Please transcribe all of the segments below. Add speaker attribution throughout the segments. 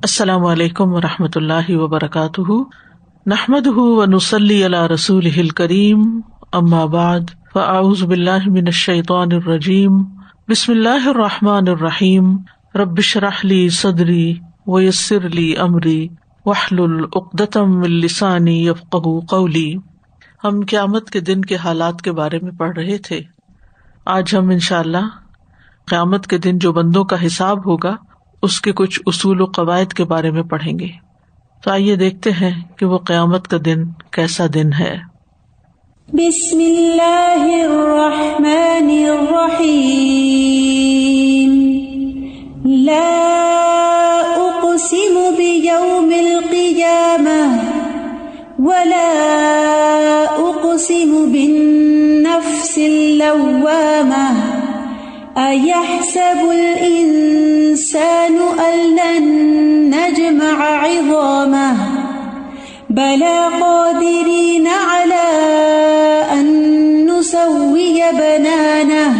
Speaker 1: السلام علیکم ورحمۃ اللہ وبرکاتہ، نحمدہ ونصلی علی رسولہ الکریم، اما بعد فاعوذ باللہ من الشیطان الرجیم، بسم اللہ الرحمن الرحیم، رب اشرح لی صدری ویسر لی امری واحلل عقدۃ من لسانی یفقہوا قولی۔ ہم قیامت کے دن کے حالات کے بارے میں پڑھ رہے تھے۔ آج ہم انشاءاللہ قیامت کے دن جو بندوں کا حساب ہوگا اس کے کچھ اصول و قواعد کے بارے میں پڑھیں گے۔ تو آئیے دیکھتے ہیں کہ وہ قیامت کا دن کیسا دن ہے۔
Speaker 2: بسم اللہ الرحمن الرحیم، لا اقسم بیوم القیامہ ولا اقسم بالنفس اللوامہ، أيحسب الإنسان أن لن نجمع عظامه بلى قادرين على أن نسوي بنانه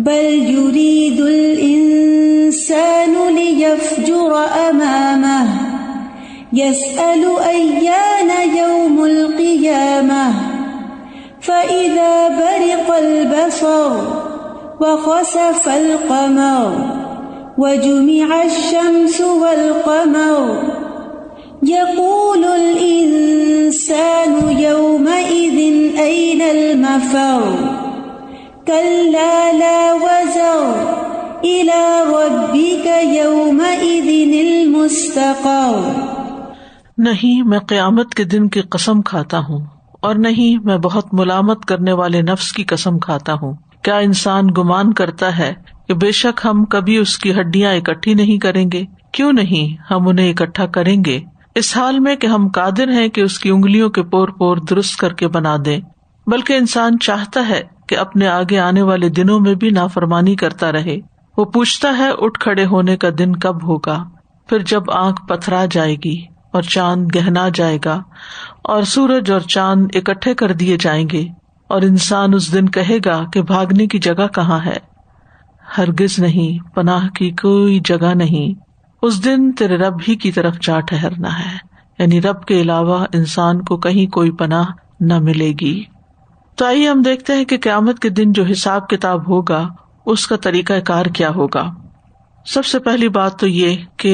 Speaker 2: بل يريد الإنسان ليفجر أمامه يسأل أيان يوم القيامة فإذا برق البصر وخسف القمر وجمع الشمس والقمر يقول الإنسان يومئذ أين المفر كلا لا وزر إلى ربك يومئذ المستقر۔
Speaker 1: نہیں میں قیامت کے دن کی قسم کھاتا ہوں، اور نہیں میں بہت ملامت کرنے والے نفس کی قسم کھاتا ہوں۔ کیا انسان گمان کرتا ہے کہ بے شک ہم کبھی اس کی ہڈیاں اکٹھی نہیں کریں گے؟ کیوں نہیں، ہم انہیں اکٹھا کریں گے، اس حال میں کہ ہم قادر ہیں کہ اس کی انگلیوں کے پور پور درست کر کے بنا دیں۔ بلکہ انسان چاہتا ہے کہ اپنے آگے آنے والے دنوں میں بھی نافرمانی کرتا رہے۔ وہ پوچھتا ہے اٹھ کھڑے ہونے کا دن کب ہوگا، پھر جب آنکھ پتھرا جائے گی اور چاند گہنا جائے گا اور سورج اور چاند اکٹھے کر دیے جائیں گے، اور انسان اس دن کہے گا کہ بھاگنے کی جگہ کہاں ہے؟ ہرگز نہیں، پناہ کی کوئی جگہ نہیں، اس دن تیرے رب ہی کی طرف جا ٹھہرنا ہے، یعنی رب کے علاوہ انسان کو کہیں کوئی پناہ نہ ملے گی۔ تو آئیے ہم دیکھتے ہیں کہ قیامت کے دن جو حساب کتاب ہوگا اس کا طریقہ کار کیا ہوگا۔ سب سے پہلی بات تو یہ کہ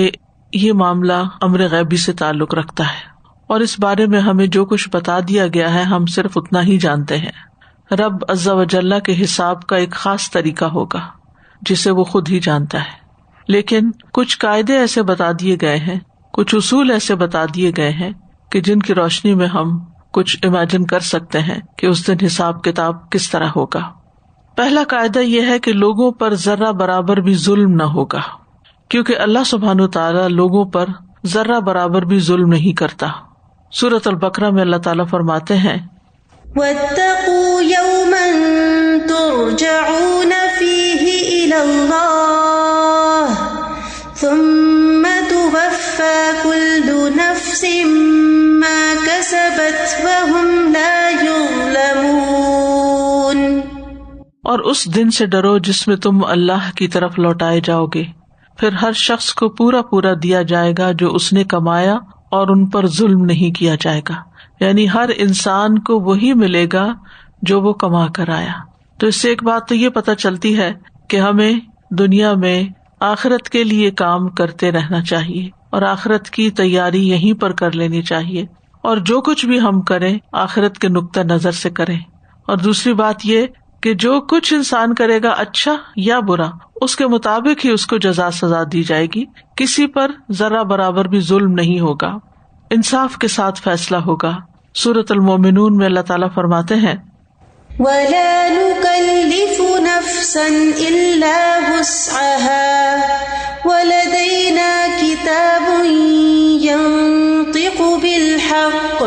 Speaker 1: یہ معاملہ امر غیبی سے تعلق رکھتا ہے، اور اس بارے میں ہمیں جو کچھ بتا دیا گیا ہے ہم صرف اتنا ہی جانتے ہیں۔ رب عز و جل کے حساب کا ایک خاص طریقہ ہوگا جسے وہ خود ہی جانتا ہے، لیکن کچھ قاعدے ایسے بتا دیے گئے ہیں، کچھ اصول ایسے بتا دیے گئے ہیں کہ جن کی روشنی میں ہم کچھ امیجن کر سکتے ہیں کہ اس دن حساب کتاب کس طرح ہوگا۔ پہلا قاعدہ یہ ہے کہ لوگوں پر ذرہ برابر بھی ظلم نہ ہوگا، کیونکہ اللہ سبحانہ وتعالی لوگوں پر ذرہ برابر بھی ظلم نہیں کرتا۔ سورۃ البقرہ میں اللہ تعالیٰ فرماتے ہیں
Speaker 2: وَاتَّقُوا يَوْمًا تُرْجَعُونَ فِيهِ إِلَى اللَّهِ ثُمَّ تُوَفَّى كُلُّ نَفْسٍ مَا كَسَبَتْ وَهُمْ لَا يُظْلَمُونَ۔
Speaker 1: اور اس دن سے ڈرو جس میں تم اللہ کی طرف لوٹائے جاؤ گے، پھر ہر شخص کو پورا پورا دیا جائے گا جو اس نے کمایا، اور ان پر ظلم نہیں کیا جائے گا، یعنی ہر انسان کو وہی ملے گا جو وہ کما کر آیا۔ تو اس سے ایک بات تو یہ پتہ چلتی ہے کہ ہمیں دنیا میں آخرت کے لیے کام کرتے رہنا چاہیے، اور آخرت کی تیاری یہیں پر کر لینی چاہیے، اور جو کچھ بھی ہم کریں آخرت کے نقطہ نظر سے کریں۔ اور دوسری بات یہ کہ جو کچھ انسان کرے گا اچھا یا برا، اس کے مطابق ہی اس کو جزا سزا دی جائے گی، کسی پر ذرہ برابر بھی ظلم نہیں ہوگا، انصاف کے ساتھ فیصلہ ہوگا۔ سورۃ المومنون میں اللہ تعالیٰ فرماتے ہیں
Speaker 2: وَلَا نُكَلِّفُ نَفْسًا إِلَّا وُسْعَهَا وَلَدَيْنَا كِتَابٌ يَنطِقُ بِالْحَقِّ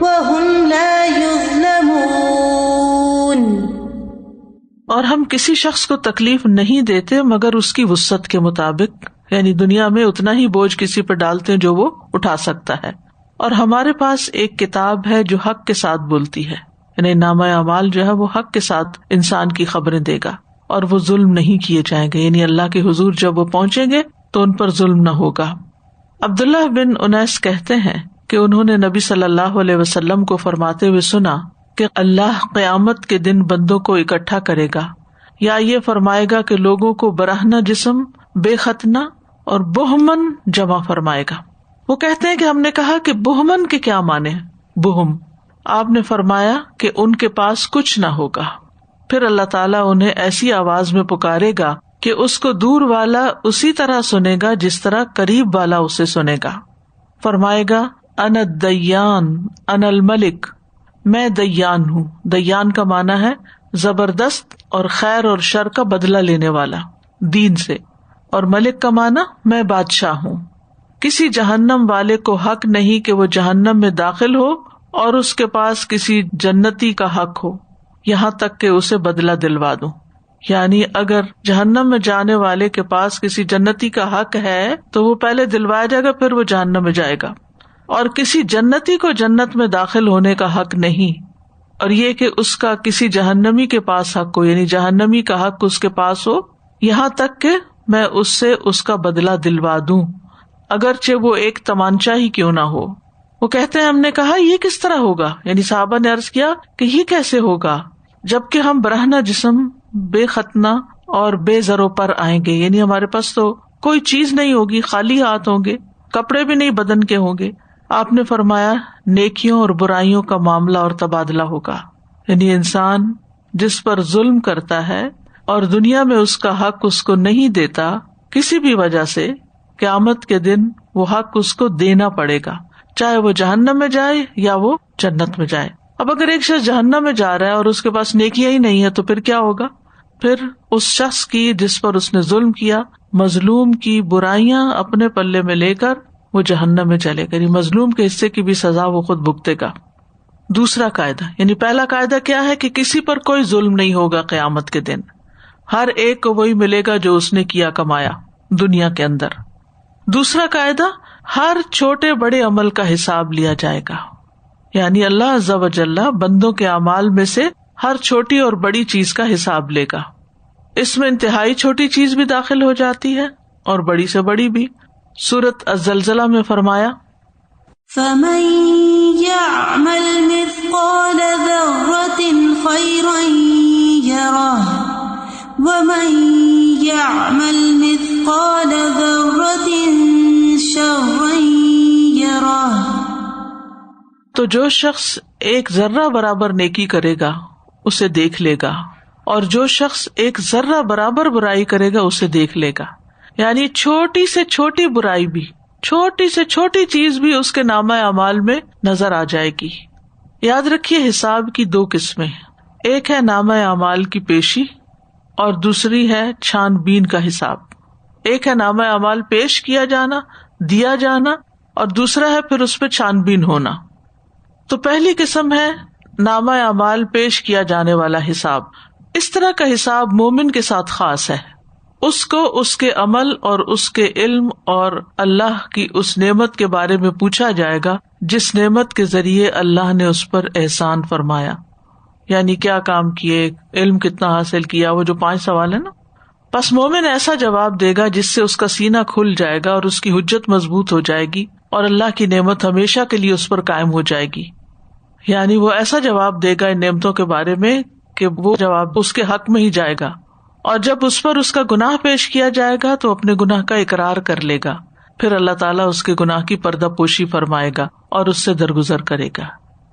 Speaker 2: وَهُمْ لَا يُظْلَمُونَ۔
Speaker 1: اور ہم کسی شخص کو تکلیف نہیں دیتے مگر اس کی وسعت کے مطابق، یعنی دنیا میں اتنا ہی بوجھ کسی پر ڈالتے ہیں جو وہ اٹھا سکتا ہے، اور ہمارے پاس ایک کتاب ہے جو حق کے ساتھ بولتی ہے، یعنی نامہ اعمال جو ہے وہ حق کے ساتھ انسان کی خبریں دے گا، اور وہ ظلم نہیں کیے جائیں گے، یعنی اللہ کے حضور جب وہ پہنچیں گے تو ان پر ظلم نہ ہوگا۔ عبداللہ بن انیس کہتے ہیں کہ انہوں نے نبی صلی اللہ علیہ وسلم کو فرماتے ہوئے سنا کہ اللہ قیامت کے دن بندوں کو اکٹھا کرے گا، یا یہ فرمائے گا کہ لوگوں کو برہنہ جسم، بے ختنہ اور بہمن جمع فرمائے گا۔ وہ کہتے ہیں کہ ہم نے کہا کہ بہمن کے کیا معنی ہے؟ بہم، آپ نے فرمایا کہ ان کے پاس کچھ نہ ہوگا۔ پھر اللہ تعالیٰ انہیں ایسی آواز میں پکارے گا کہ اس کو دور والا اسی طرح سنے گا جس طرح قریب والا اسے سنے گا۔ فرمائے گا انا الدیان انا الملک، میں دیان ہوں۔ دیان کا معنی ہے زبردست اور خیر اور شر کا بدلہ لینے والا دین سے، اور ملک کا معنی میں بادشاہ ہوں۔ کسی جہنم والے کو حق نہیں کہ وہ جہنم میں داخل ہو اور اس کے پاس کسی جنتی کا حق ہو یہاں تک کہ اسے بدلہ دلوا دوں۔ یعنی اگر جہنم میں جانے والے کے پاس کسی جنتی کا حق ہے تو وہ پہلے دلوایا جائے گا، پھر وہ جہنم میں جائے گا، اور کسی جنتی کو جنت میں داخل ہونے کا حق نہیں، اور یہ کہ اس کا کسی جہنمی کے پاس حق ہو، یعنی جہنمی کا حق اس کے پاس ہو، یہاں تک کہ میں اس سے اس کا بدلہ دلوا دوں، اگرچہ وہ ایک تمانچہ ہی کیوں نہ ہو۔ وہ کہتے ہیں ہم نے کہا یہ کس طرح ہوگا؟ یعنی صحابہ نے عرض کیا کہ یہ کیسے ہوگا جبکہ ہم برہنہ جسم، بے ختنہ اور بے زروں پر آئیں گے، یعنی ہمارے پاس تو کوئی چیز نہیں ہوگی، خالی ہاتھ ہوں گے، کپڑے بھی نہیں بدن کے ہوں گے۔ آپ نے فرمایا نیکیوں اور برائیوں کا معاملہ اور تبادلہ ہوگا، یعنی انسان جس پر ظلم کرتا ہے اور دنیا میں اس کا حق اس کو نہیں دیتا کسی بھی وجہ سے، قیامت کے دن وہ حق اس کو دینا پڑے گا، چاہے وہ جہنم میں جائے یا وہ جنت میں جائے۔ اب اگر ایک شخص جہنم میں جا رہا ہے اور اس کے پاس نیکیاں ہی نہیں ہے تو پھر کیا ہوگا؟ پھر اس شخص کی جس پر اس نے ظلم کیا، مظلوم کی برائیاں اپنے پلے میں لے کر وہ جہنم میں چلے گا، مظلوم کے حصے کی بھی سزا وہ خود بھگتے گا۔ دوسرا قاعدہ، یعنی پہلا قاعدہ کیا ہے کہ کسی پر کوئی ظلم نہیں ہوگا قیامت کے دن، ہر ایک کو وہی ملے گا جو اس نے کیا کمایا دنیا کے اندر۔ دوسرا قاعدہ، ہر چھوٹے بڑے عمل کا حساب لیا جائے گا، یعنی اللہ عز و جل بندوں کے اعمال میں سے ہر چھوٹی اور بڑی چیز کا حساب لے گا۔ اس میں انتہائی چھوٹی چیز بھی داخل ہو جاتی ہے اور بڑی سے بڑی بھی۔ سورۃ الزلزلہ میں فرمایا
Speaker 2: فَمَن يَعْمَلْ مِثْقَالَ ذَرَّةٍ خَيْرًا يَرَهُ وَمَن يَعْمَلْ مِثْقَالَ ذَرَّةٍ شَرًّا يَرَهُ۔
Speaker 1: تو جو شخص ایک ذرہ برابر نیکی کرے گا اسے دیکھ لے گا، اور جو شخص ایک ذرہ برابر برائی کرے گا اسے دیکھ لے گا، یعنی چھوٹی سے چھوٹی برائی بھی، چھوٹی سے چھوٹی چیز بھی اس کے نامہ اعمال میں نظر آ جائے گی۔ یاد رکھیے حساب کی دو قسمیں، ایک ہے نامہ اعمال کی پیشی اور دوسری ہے چھان بین کا حساب۔ ایک ہے نامہ اعمال پیش کیا جانا، دیا جانا، اور دوسرا ہے پھر اس پہ چھان بین ہونا۔ تو پہلی قسم ہے نامہ اعمال پیش کیا جانے والا حساب۔ اس طرح کا حساب مومن کے ساتھ خاص ہے، اس کو اس کے عمل اور اس کے علم اور اللہ کی اس نعمت کے بارے میں پوچھا جائے گا جس نعمت کے ذریعے اللہ نے اس پر احسان فرمایا، یعنی کیا کام کیے، علم کتنا حاصل کیا، وہ جو 5 سوال ہے نا۔ بس مومن ایسا جواب دے گا جس سے اس کا سینہ کھل جائے گا اور اس کی حجت مضبوط ہو جائے گی اور اللہ کی نعمت ہمیشہ کے لیے اس پر قائم ہو جائے گی، یعنی وہ ایسا جواب دے گا ان نعمتوں کے بارے میں کہ وہ جواب اس کے حق میں ہی جائے گا، اور جب اس پر اس کا گناہ پیش کیا جائے گا تو اپنے گناہ کا اقرار کر لے گا، پھر اللہ تعالیٰ اس کے گناہ کی پردہ پوشی فرمائے گا اور اس سے درگزر کرے گا،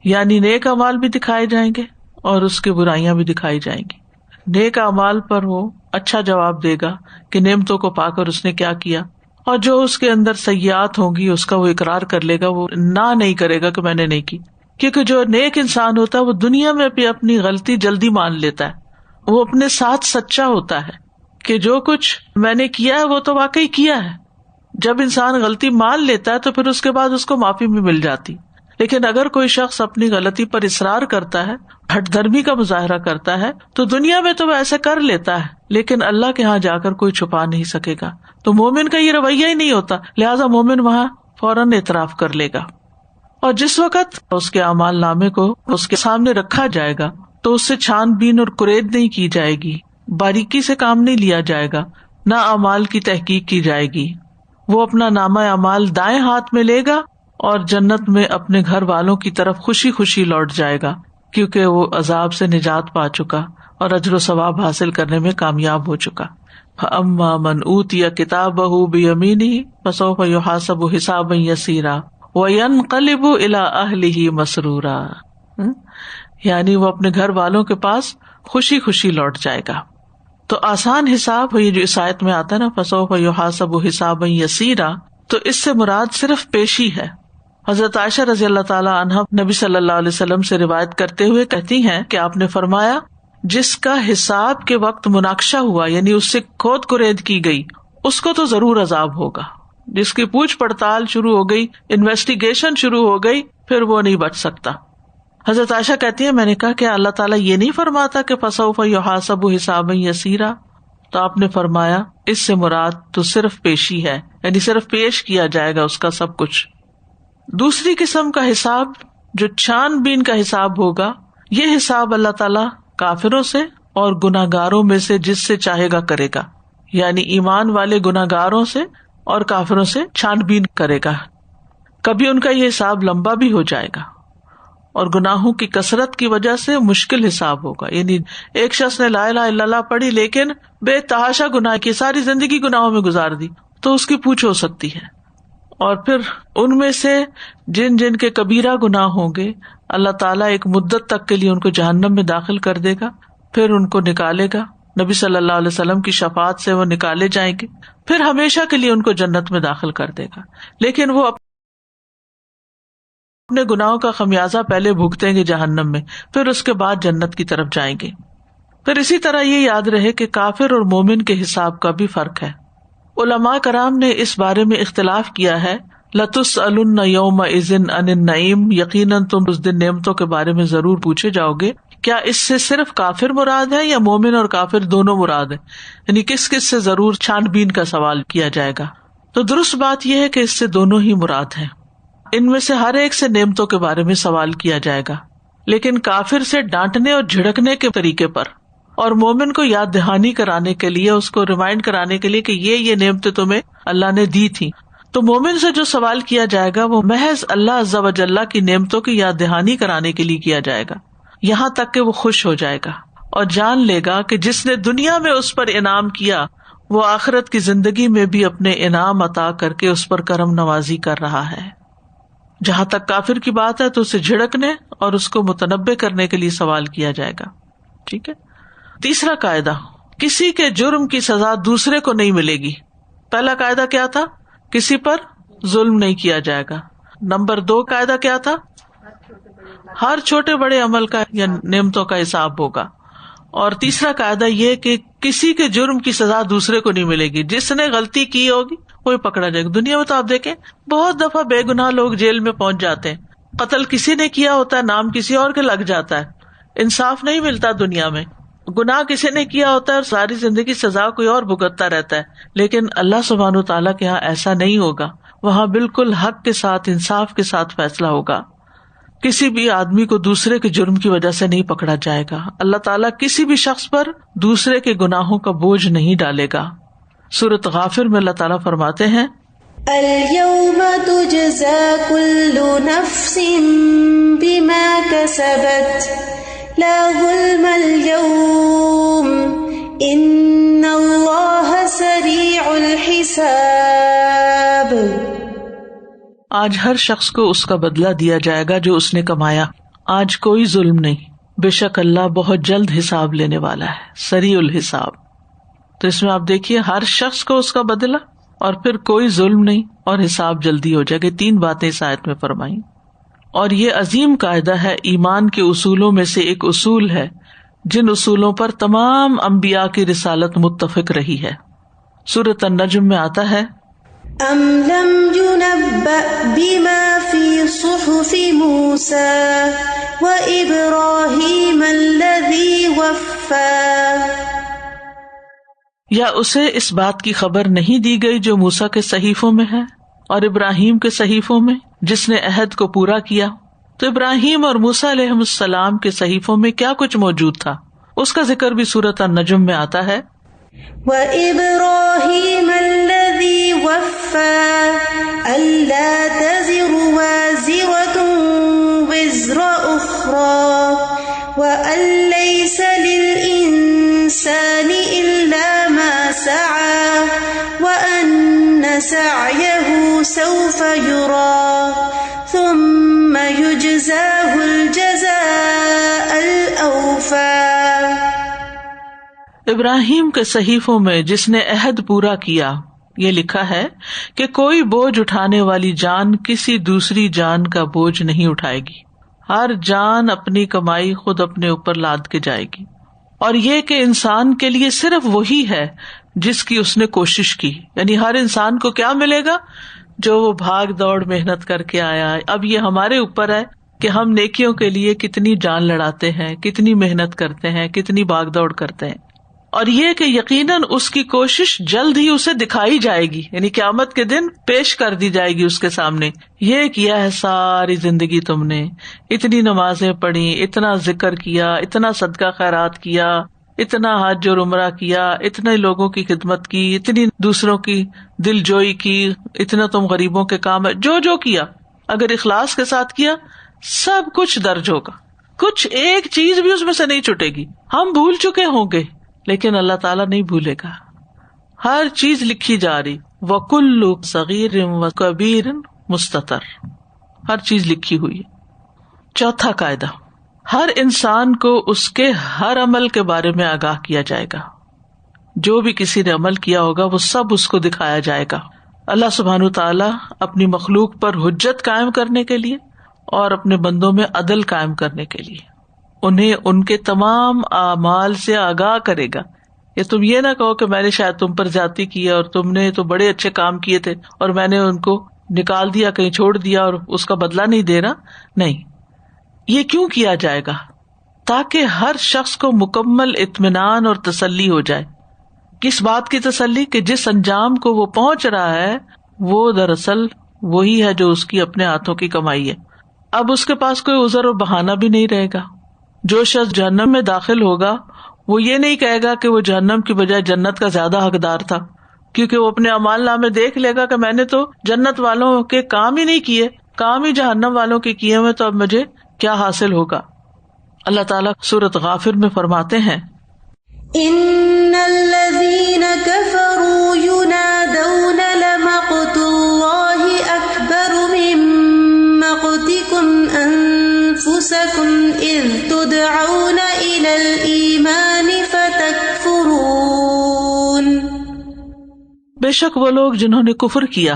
Speaker 1: یعنی نیک اعمال بھی دکھائے جائیں گے اور اس کی برائیاں بھی دکھائی جائیں گی۔ نیک اعمال پر وہ اچھا جواب دے گا کہ نعمتوں کو پا کر اس نے کیا کیا، اور جو اس کے اندر سیئات ہوں گی اس کا وہ اقرار کر لے گا، وہ نہ نہیں کرے گا کہ میں نے نہیں کی، کیونکہ جو نیک انسان ہوتا ہے وہ دنیا میں بھی اپنی غلطی جلدی مان لیتا ہے، وہ اپنے ساتھ سچا ہوتا ہے کہ جو کچھ میں نے کیا ہے وہ تو واقعی کیا ہے۔ جب انسان غلطی مان لیتا ہے تو پھر اس کے بعد اس کو معافی بھی مل جاتی، لیکن اگر کوئی شخص اپنی غلطی پر اصرار کرتا ہے، ہٹ دھرمی کا مظاہرہ کرتا ہے، تو دنیا میں تو وہ ایسے کر لیتا ہے لیکن اللہ کے ہاں جا کر کوئی چھپا نہیں سکے گا۔ تو مومن کا یہ رویہ ہی نہیں ہوتا، لہٰذا مومن وہاں فوراً اعتراف کر لے گا، اور جس وقت اس کے اعمال نامے کو اس کے سامنے رکھا جائے گا تو اس سے چھان بین اور کرید نہیں کی جائے گی، باریکی سے کام نہیں لیا جائے گا، نہ اعمال کی تحقیق کی جائے گی، وہ اپنا نامہ اعمال دائیں ہاتھ میں لے گا اور جنت میں اپنے گھر والوں کی طرف خوشی خوشی لوٹ جائے گا، کیونکہ وہ عذاب سے نجات پا چکا اور اجر و ثواب حاصل کرنے میں کامیاب ہو چکا۔ فَأَمَّا مَنْ أُوتِيَ كِتَابَهُ بِيَمِينِهِ فَسَوْفَ يُحَاسَبُ حِسَابًا يَسِيرًا وَيَنْقَلِبُ إِلَىٰ أَهْلِهِ مَسْرُورًا، یعنی وہ اپنے گھر والوں کے پاس خوشی خوشی لوٹ جائے گا۔ تو آسان حساب یہ جو اس آیت میں آتا ہے نا، فَسَوْفَ يُحَاسَبُ حِسَابًا يَسِيرًا، تو اس سے مراد صرف پیشی ہے۔ حضرت عائشہ رضی اللہ تعالی عنہا نبی صلی اللہ علیہ وسلم سے روایت کرتے ہوئے کہتی ہیں کہ آپ نے فرمایا، جس کا حساب کے وقت مناقشہ ہوا، یعنی اس سے کھود کرید کی گئی، اس کو تو ضرور عذاب ہوگا۔ جس کی پوچھ پڑتال شروع ہو گئی، انویسٹیگیشن شروع ہو گئی، پھر وہ نہیں بچ سکتا۔ حضرت عائشہ کہتی ہے، میں نے کہا کہ اللہ تعالیٰ یہ نہیں فرماتا کہ فَسَوْفَ يُحَاسَبُ حِسَابًا يَسِيرًا؟ تو آپ نے فرمایا اس سے مراد تو صرف پیشی ہے، یعنی صرف پیش کیا جائے گا اس کا سب کچھ۔ دوسری قسم کا حساب جو چھان بین کا حساب ہوگا، یہ حساب اللہ تعالیٰ کافروں سے اور گناہگاروں میں سے جس سے چاہے گا کرے گا، یعنی ایمان والے گناہگاروں سے اور کافروں سے چھان بین کرے گا۔ کبھی ان کا یہ حساب لمبا بھی ہو جائے گا اور گناہوں کی کثرت کی وجہ سے مشکل حساب ہوگا، یعنی ایک شخص نے لا الہ الا اللہ پڑھی لیکن بے تحاشا گناہ کی، ساری زندگی گناہوں میں گزار دی، تو اس کی پوچھ ہو سکتی ہے۔ اور پھر ان میں سے جن جن کے کبیرہ گناہ ہوں گے، اللہ تعالیٰ ایک مدت تک کے لیے ان کو جہنم میں داخل کر دے گا، پھر ان کو نکالے گا، نبی صلی اللہ علیہ وسلم کی شفاعت سے وہ نکالے جائیں گے، پھر ہمیشہ کے لیے ان کو جنت میں داخل کر دے گا، لیکن وہ اپنے گناہوں کا خمیازہ پہلے بھگتیں گے جہنم میں، پھر اس کے بعد جنت کی طرف جائیں گے۔ پھر اسی طرح یہ یاد رہے کہ کافر اور مومن کے حساب کا بھی فرق ہے۔ علماء کرام نے اس بارے میں اختلاف کیا ہے، لَتُسْأَلُنَّ يَوْمَئِذٍ عَنِ النَّعِيمِ، یقیناً تم اس دن نعمتوں کے بارے میں ضرور پوچھے جاؤ گے۔ کیا اس سے صرف کافر مراد ہے یا مومن اور کافر دونوں مراد ہیں؟ یعنی کس کس سے ضرور چھان بین کا سوال کیا جائے گا؟ تو درست بات یہ ہے کہ اس سے دونوں ہی مراد ہیں۔ ان میں سے ہر ایک سے نعمتوں کے بارے میں سوال کیا جائے گا، لیکن کافر سے ڈانٹنے اور جھڑکنے کے طریقے پر، اور مومن کو یاد دہانی کرانے کے لیے، اس کو ریمائنڈ کرانے کے لیے کہ یہ نعمتیں تمہیں اللہ نے دی تھی۔ تو مومن سے جو سوال کیا جائے گا وہ محض اللہ عز و جل کی نعمتوں کی یاد دہانی کرانے کے لیے کیا جائے گا، یہاں تک کہ وہ خوش ہو جائے گا اور جان لے گا کہ جس نے دنیا میں اس پر انعام کیا، وہ آخرت کی زندگی میں بھی اپنے انعام عطا کر کے اس پر کرم نوازی کر رہا ہے۔ جہاں تک کافر کی بات ہے تو اسے جھڑکنے اور اس کو متنبہ کرنے کے لیے سوال کیا جائے گا۔ ٹھیک ہے۔ تیسرا قاعدہ، کسی کے جرم کی سزا دوسرے کو نہیں ملے گی۔ پہلا قاعدہ کیا تھا؟ کسی پر ظلم نہیں کیا جائے گا۔ نمبر 2 قاعدہ کیا تھا؟ ہر چھوٹے بڑے عمل کا یا نعمتوں کا حساب ہوگا۔ اور تیسرا قاعدہ یہ کہ کسی کے جرم کی سزا دوسرے کو نہیں ملے گی، جس نے غلطی کی ہوگی وہی پکڑا جائے گا۔ دنیا میں تو آپ دیکھیں بہت دفعہ بے گناہ لوگ جیل میں پہنچ جاتے ہیں، قتل کسی نے کیا ہوتا ہے، نام کسی اور کے لگ جاتا ہے، انصاف نہیں ملتا دنیا میں۔ گناہ کسی نے کیا ہوتا ہے اور ساری زندگی سزا کوئی اور بھگتتا رہتا ہے، لیکن اللہ سبحانہ وتعالیٰ کے یہاں ایسا نہیں ہوگا، وہاں بالکل حق کے ساتھ، انصاف کے ساتھ فیصلہ ہوگا۔ کسی بھی آدمی کو دوسرے کے جرم کی وجہ سے نہیں پکڑا جائے گا۔ اللہ تعالیٰ کسی بھی شخص پر دوسرے کے گناہوں کا بوجھ نہیں ڈالے گا۔ سورۃ غافر میں اللہ تعالیٰ فرماتے ہیں،
Speaker 2: اليوم تجزى كل نفس بما كسبت لا ظلم اليوم ان الله سريع الحساب۔
Speaker 1: آج ہر شخص کو اس کا بدلہ دیا جائے گا جو اس نے کمایا، آج کوئی ظلم نہیں، بے شک اللہ بہت جلد حساب لینے والا ہے، سریع الحساب۔ تو اس میں آپ دیکھیے ہر شخص کو اس کا بدلہ، اور پھر کوئی ظلم نہیں، اور حساب جلدی ہو جائے گا۔ 3 باتیں اس آیت میں فرمائیں، اور یہ عظیم قاعدہ ہے، ایمان کے اصولوں میں سے ایک اصول ہے جن اصولوں پر تمام انبیاء کی رسالت متفق رہی ہے۔ سورۃ النجم میں آتا ہے،
Speaker 2: ام لم ينبأ بما في صحف موسى وإبراهيم الذي وفى،
Speaker 1: یا اسے اس بات کی خبر نہیں دی گئی جو موسیٰ کے صحیفوں میں ہے اور ابراہیم کے صحیفوں میں، جس نے عہد کو پورا کیا۔ تو ابراہیم اور موسیٰ علیہ السلام کے صحیفوں میں کیا کچھ موجود تھا، اس کا ذکر بھی سورۃ النجم میں آتا ہے،
Speaker 2: وَإِبْرَاهِيمَ الَّذِي وَفَّى سعيه سوف يرى ثم يجزاه الجزاء الأوفى.
Speaker 1: ابراہیم کے صحیفوں میں جس نے عہد پورا کیا یہ لکھا ہے کہ کوئی بوجھ اٹھانے والی جان کسی دوسری جان کا بوجھ نہیں اٹھائے گی. ہر جان اپنی کمائی خود اپنے اوپر لاد کے جائے گی. اور یہ کہ انسان کے لیے صرف وہی ہے جس کی اس نے کوشش کی. یعنی ہر انسان کو کیا ملے گا؟ جو وہ بھاگ دوڑ محنت کر کے آیا ہے. اب یہ ہمارے اوپر ہے کہ ہم نیکیوں کے لیے کتنی جان لڑاتے ہیں, کتنی محنت کرتے ہیں, کتنی بھاگ دوڑ کرتے ہیں. اور یہ کہ یقیناً اس کی کوشش جلد ہی اسے دکھائی جائے گی, یعنی قیامت کے دن پیش کر دی جائے گی اس کے سامنے. یہ کیا ہے ساری زندگی تم نے, اتنی نمازیں پڑھی, اتنا ذکر کیا, اتنا صدقہ خیرات کیا, اتنا حج اور عمرہ کیا, اتنے لوگوں کی خدمت کی, اتنی دوسروں کی دل جوئی کی, اتنا تم غریبوں کے کام ہے, جو کیا اگر اخلاص کے ساتھ کیا سب کچھ درج ہوگا. کچھ ایک چیز بھی اس میں سے نہیں چھٹے گی. ہم بھول چکے ہوں گے لیکن اللہ تعالیٰ نہیں بھولے گا. ہر چیز لکھی جا رہی. وَكُلُّ صَغِيرٍ وَكَبِيرٍ مُسْتَطَرٍ, ہر چیز لکھی ہوئی ہے. چوتھا قاعدہ, ہر انسان کو اس کے ہر عمل کے بارے میں آگاہ کیا جائے گا. جو بھی کسی نے عمل کیا ہوگا وہ سب اس کو دکھایا جائے گا. اللہ سبحانہ تعالیٰ اپنی مخلوق پر حجت قائم کرنے کے لیے اور اپنے بندوں میں عدل قائم کرنے کے لیے انہیں ان کے تمام اعمال سے آگاہ کرے گا. کہ تم یہ نہ کہو کہ میں نے شاید تم پر زیادتی کی اور تم نے تو بڑے اچھے کام کیے تھے اور میں نے ان کو نکال دیا, کہیں چھوڑ دیا اور اس کا بدلہ نہیں دے رہا. نہیں, یہ کیوں کیا جائے گا؟ تاکہ ہر شخص کو مکمل اطمینان اور تسلی ہو جائے. کس بات کی تسلی؟ کہ جس انجام کو وہ پہنچ رہا ہے وہ دراصل وہی ہے جو اس کی اپنے ہاتھوں کی کمائی ہے. اب اس کے پاس کوئی عذر اور بہانہ بھی نہیں رہے گا. جو شخص جہنم میں داخل ہوگا وہ یہ نہیں کہے گا کہ وہ جہنم کی بجائے جنت کا زیادہ حقدار تھا, کیونکہ وہ اپنے اعمال نامے دیکھ لے گا کہ میں نے تو جنت والوں کے کام ہی نہیں کیے, کام ہی جہنم والوں کے کیے ہوئے, تو اب مجھے کیا حاصل ہوگا. اللہ تعالیٰ سورۃ غافر میں فرماتے ہیں
Speaker 2: ان الذین کفروا ینادون لمقت اللہ اکبر من مقتکم انفسکم اذ تدعون الی الایمان فتکفرون.
Speaker 1: بے شک وہ لوگ جنہوں نے کفر کیا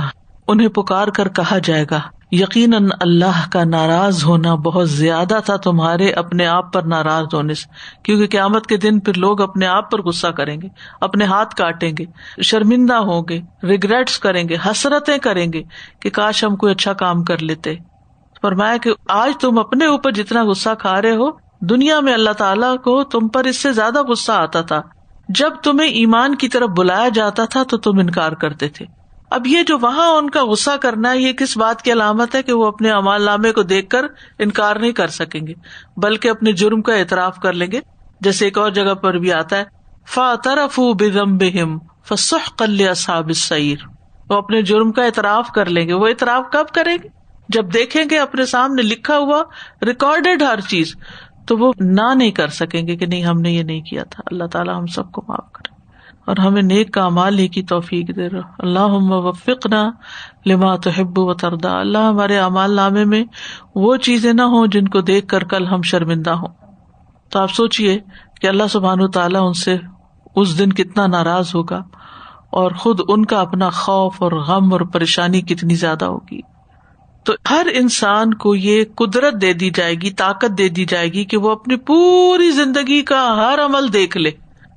Speaker 1: انہیں پکار کر کہا جائے گا یقیناً اللہ کا ناراض ہونا بہت زیادہ تھا تمہارے اپنے آپ پر ناراض ہونے سے. کیونکہ قیامت کے دن پھر لوگ اپنے آپ پر غصہ کریں گے, اپنے ہاتھ کاٹیں گے, شرمندہ ہوں گے, ریگریٹس کریں گے, حسرتیں کریں گے کہ کاش ہم کوئی اچھا کام کر لیتے. فرمایا کہ آج تم اپنے اوپر جتنا غصہ کھا رہے ہو, دنیا میں اللہ تعالیٰ کو تم پر اس سے زیادہ غصہ آتا تھا. جب تمہیں ایمان کی طرف بلایا جاتا تھا تو تم انکار کرتے تھے. اب یہ جو وہاں ان کا غصہ کرنا ہے یہ کس بات کی علامت ہے؟ کہ وہ اپنے اعمال نامے کو دیکھ کر انکار نہیں کر سکیں گے بلکہ اپنے جرم کا اعتراف کر لیں گے. جیسے ایک اور جگہ پر بھی آتا ہے فَاعْتَرَفُوا بِذَنبِهِمْ فَسُحْقًا لِّأَصْحَابِ السَّعِيرِ, وہ اپنے جرم کا اعتراف کر لیں گے. وہ اعتراف کب کریں گے؟ جب دیکھیں گے اپنے سامنے لکھا ہوا ریکارڈیڈ ہر چیز, تو وہ نہ نہیں کر سکیں گے کہ نہیں ہم نے یہ نہیں کیا تھا. اللہ تعالیٰ ہم سب کو معاف کرے اور ہمیں نیک اعمال ہی کی توفیق دے رہا. اللہم وفقنا لما تحب و ترضى. اللہ ہمارے اعمال نامے میں وہ چیزیں نہ ہوں جن کو دیکھ کر کل ہم شرمندہ ہوں. تو آپ سوچئے کہ اللہ سبحانہ تعالیٰ ان سے اس دن کتنا ناراض ہوگا اور خود ان کا اپنا خوف اور غم اور پریشانی کتنی زیادہ ہوگی. تو ہر انسان کو یہ قدرت دے دی جائے گی, طاقت دے دی جائے گی کہ وہ اپنی پوری زندگی کا ہر عمل دیکھ لے.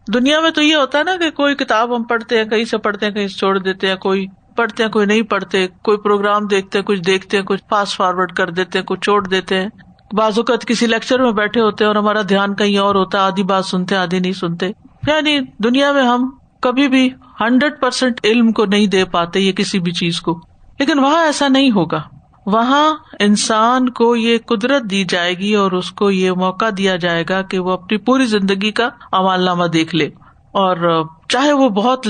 Speaker 1: دنیا میں تو یہ ہوتا ہے نا کہ کوئی کتاب ہم پڑھتے ہیں, کہیں سے پڑھتے ہیں کہیں سے چھوڑ دیتے ہیں, کوئی پڑھتے ہیں کوئی نہیں پڑھتے, کوئی پروگرام دیکھتے ہیں کچھ دیکھتے ہیں, کچھ فاسٹ فارورڈ کر دیتے ہیں, کچھ چھوڑ دیتے ہیں. بعض اوقات کسی لیکچر میں بیٹھے ہوتے ہیں اور ہمارا دھیان کہیں اور ہوتا ہے, آدھی بات سنتے آدھی نہیں سنتے. یعنی دنیا میں ہم کبھی بھی 100% علم کو نہیں دے پاتے یہ کسی بھی چیز کو. لیکن وہاں ایسا نہیں ہوگا. وہاں انسان کو یہ قدرت دی جائے گی اور اس کو یہ موقع دیا جائے گا کہ وہ اپنی پوری زندگی کا اعمال نامہ دیکھ لے, اور چاہے وہ بہت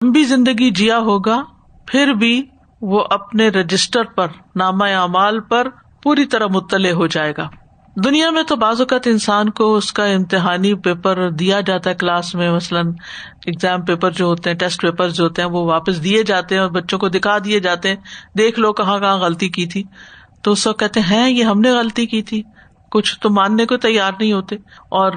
Speaker 1: لمبی زندگی جیا ہوگا پھر بھی وہ اپنے رجسٹر پر, نامہ اعمال پر پوری طرح مطلع ہو جائے گا. دنیا میں تو بعض اوقات انسان کو اس کا امتحانی پیپر دیا جاتا ہے کلاس میں، مثلاً ایگزام پیپر جو ہوتے ہیں، ٹیسٹ پیپر جو ہوتے ہیں، وہ واپس دیے جاتے ہیں اور بچوں کو دکھا دیے جاتے ہیں، دیکھ لو کہاں کہاں غلطی کی تھی. تو اس وقت کہتے ہیں یہ ہم نے غلطی کی تھی. کچھ تو ماننے کو تیار نہیں ہوتے، اور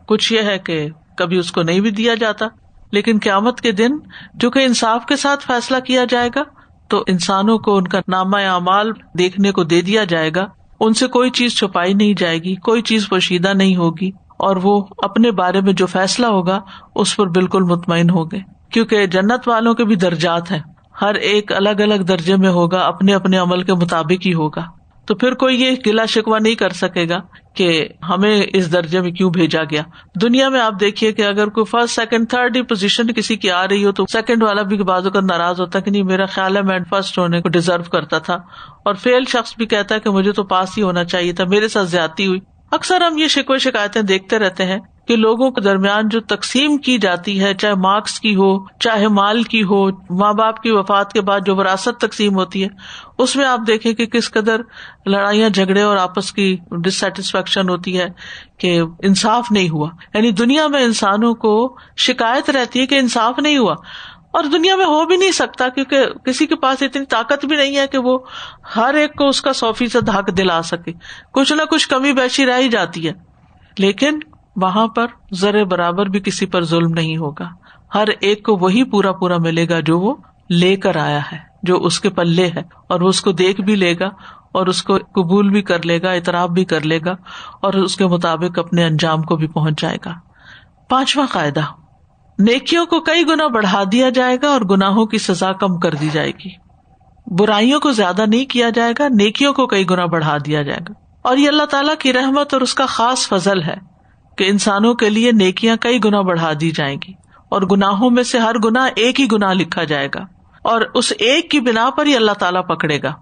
Speaker 1: کچھ یہ ہے کہ کبھی اس کو نہیں بھی دیا جاتا. لیکن قیامت کے دن جو کہ انصاف کے ساتھ فیصلہ کیا جائے گا، تو انسانوں کو ان کا نامہ اعمال دیکھنے کو دے دیا جائے گا. ان سے کوئی چیز چھپائی نہیں جائے گی، کوئی چیز پوشیدہ نہیں ہوگی، اور وہ اپنے بارے میں جو فیصلہ ہوگا اس پر بالکل مطمئن ہوگے. کیونکہ جنت والوں کے بھی درجات ہیں، ہر ایک الگ الگ درجے میں ہوگا، اپنے اپنے عمل کے مطابق ہی ہوگا. تو پھر کوئی یہ گلا شکوہ نہیں کر سکے گا کہ ہمیں اس درجے میں کیوں بھیجا گیا. دنیا میں آپ دیکھیے کہ اگر کوئی فرسٹ سیکنڈ تھرڈ ہی پوزیشن کسی کی آ رہی ہو تو سیکنڈ والا بھی بعض اوقات ناراض ہوتا ہے کہ نہیں، میرا خیال ہے میں فرسٹ ہونے کو ڈیزرو کرتا تھا، اور فیل شخص بھی کہتا ہے کہ مجھے تو پاس ہی ہونا چاہیے تھا، میرے ساتھ زیادتی ہوئی. اکثر ہم یہ شکوے شکایتیں دیکھتے رہتے ہیں کہ لوگوں کے درمیان جو تقسیم کی جاتی ہے، چاہے مارکس کی ہو، چاہے مال کی ہو، ماں باپ کی وفات کے بعد جو وراثت تقسیم ہوتی ہے، اس میں آپ دیکھیں کہ کس قدر لڑائیاں جھگڑے اور آپس کی ڈسسیٹسفیکشن ہوتی ہے کہ انصاف نہیں ہوا. یعنی دنیا میں انسانوں کو شکایت رہتی ہے کہ انصاف نہیں ہوا، اور دنیا میں ہو بھی نہیں سکتا کیونکہ کسی کے پاس اتنی طاقت بھی نہیں ہے کہ وہ ہر ایک کو اس کا 100% حق دلا سکے. کچھ نہ کچھ کمی بیشی رہ ہی جاتی ہے. لیکن وہاں پر ذرے برابر بھی کسی پر ظلم نہیں ہوگا، ہر ایک کو وہی پورا پورا ملے گا جو وہ لے کر آیا ہے، جو اس کے پلے ہے، اور وہ اس کو دیکھ بھی لے گا اور اس کو قبول بھی کر لے گا، اعتراف بھی کر لے گا، اور اس کے مطابق اپنے انجام کو بھی پہنچ جائے گا. 5واں قاعدہ، نیکیوں کو کئی گنا بڑھا دیا جائے گا اور گناہوں کی سزا کم کر دی جائے گی. برائیوں کو زیادہ نہیں کیا جائے گا، نیکیوں کو کئی گنا بڑھا دیا جائے گا. اور یہ اللہ تعالیٰ کی رحمت اور اس کا خاص فضل ہے کہ انسانوں کے لیے نیکیاں کئی گنا بڑھا دی جائیں گی، اور گناہوں میں سے ہر گناہ ایک ہی گناہ لکھا جائے گا، اور اس ایک کی بنا پر ہی اللہ تعالیٰ پکڑے گا.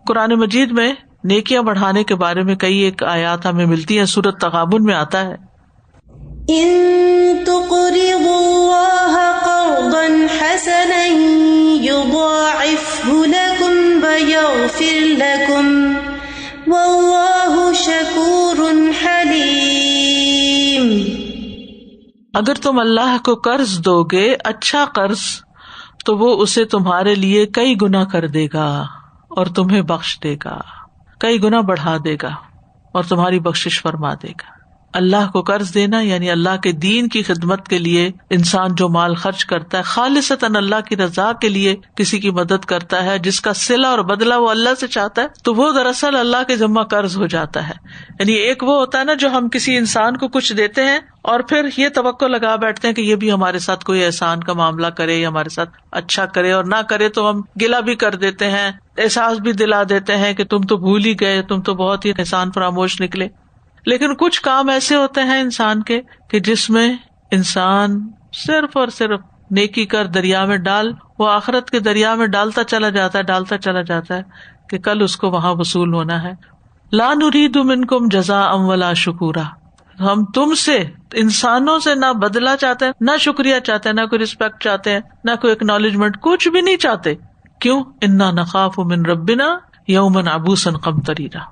Speaker 1: قرآن مجید میں نیکیاں بڑھانے کے بارے میں کئی ایک آیات ہمیں ملتی ہیں. سورۃ تغابن میں آتا ہے،
Speaker 2: ان تقرضوا اللہ قرضا حسنا یضاعفہ لکم ویغفر لکم واللہ شکور حلیم.
Speaker 1: اگر تم اللہ کو قرض دو گے، اچھا قرض، تو وہ اسے تمہارے لیے کئی گنا کر دے گا اور تمہیں بخش دے گا، کئی گنا بڑھا دے گا اور تمہاری بخشش فرما دے گا. اللہ کو قرض دینا یعنی اللہ کے دین کی خدمت کے لیے انسان جو مال خرچ کرتا ہے، خالصتاً اللہ کی رضا کے لیے کسی کی مدد کرتا ہے، جس کا صلہ اور بدلہ وہ اللہ سے چاہتا ہے، تو وہ دراصل اللہ کے ذمہ قرض ہو جاتا ہے. یعنی ایک وہ ہوتا ہے نا جو ہم کسی انسان کو کچھ دیتے ہیں اور پھر یہ توقع لگا بیٹھتے ہیں کہ یہ بھی ہمارے ساتھ کوئی احسان کا معاملہ کرے یا ہمارے ساتھ اچھا کرے، اور نہ کرے تو ہم گلہ بھی کر دیتے ہیں، احساس بھی دلا دیتے ہیں کہ تم تو بھول ہی گئے، تم تو بہت ہی احسان فراموش نکلے. لیکن کچھ کام ایسے ہوتے ہیں انسان کے کہ جس میں انسان صرف اور صرف نیکی کر دریا میں ڈال، وہ آخرت کے دریا میں ڈالتا چلا جاتا ہے کہ کل اس کو وہاں وصول ہونا ہے. لا نرید منکم جزاء ولا شکورا، ہم تم سے انسانوں سے نہ بدلہ چاہتے ہیں، نہ شکریہ چاہتے ہیں، نہ کوئی رسپیکٹ چاہتے ہیں، نہ کوئی ایکنالجمنٹ، کچھ بھی نہیں چاہتے. کیوں؟ انا نخاف من ربنا یوما عبوسا قمطریرا.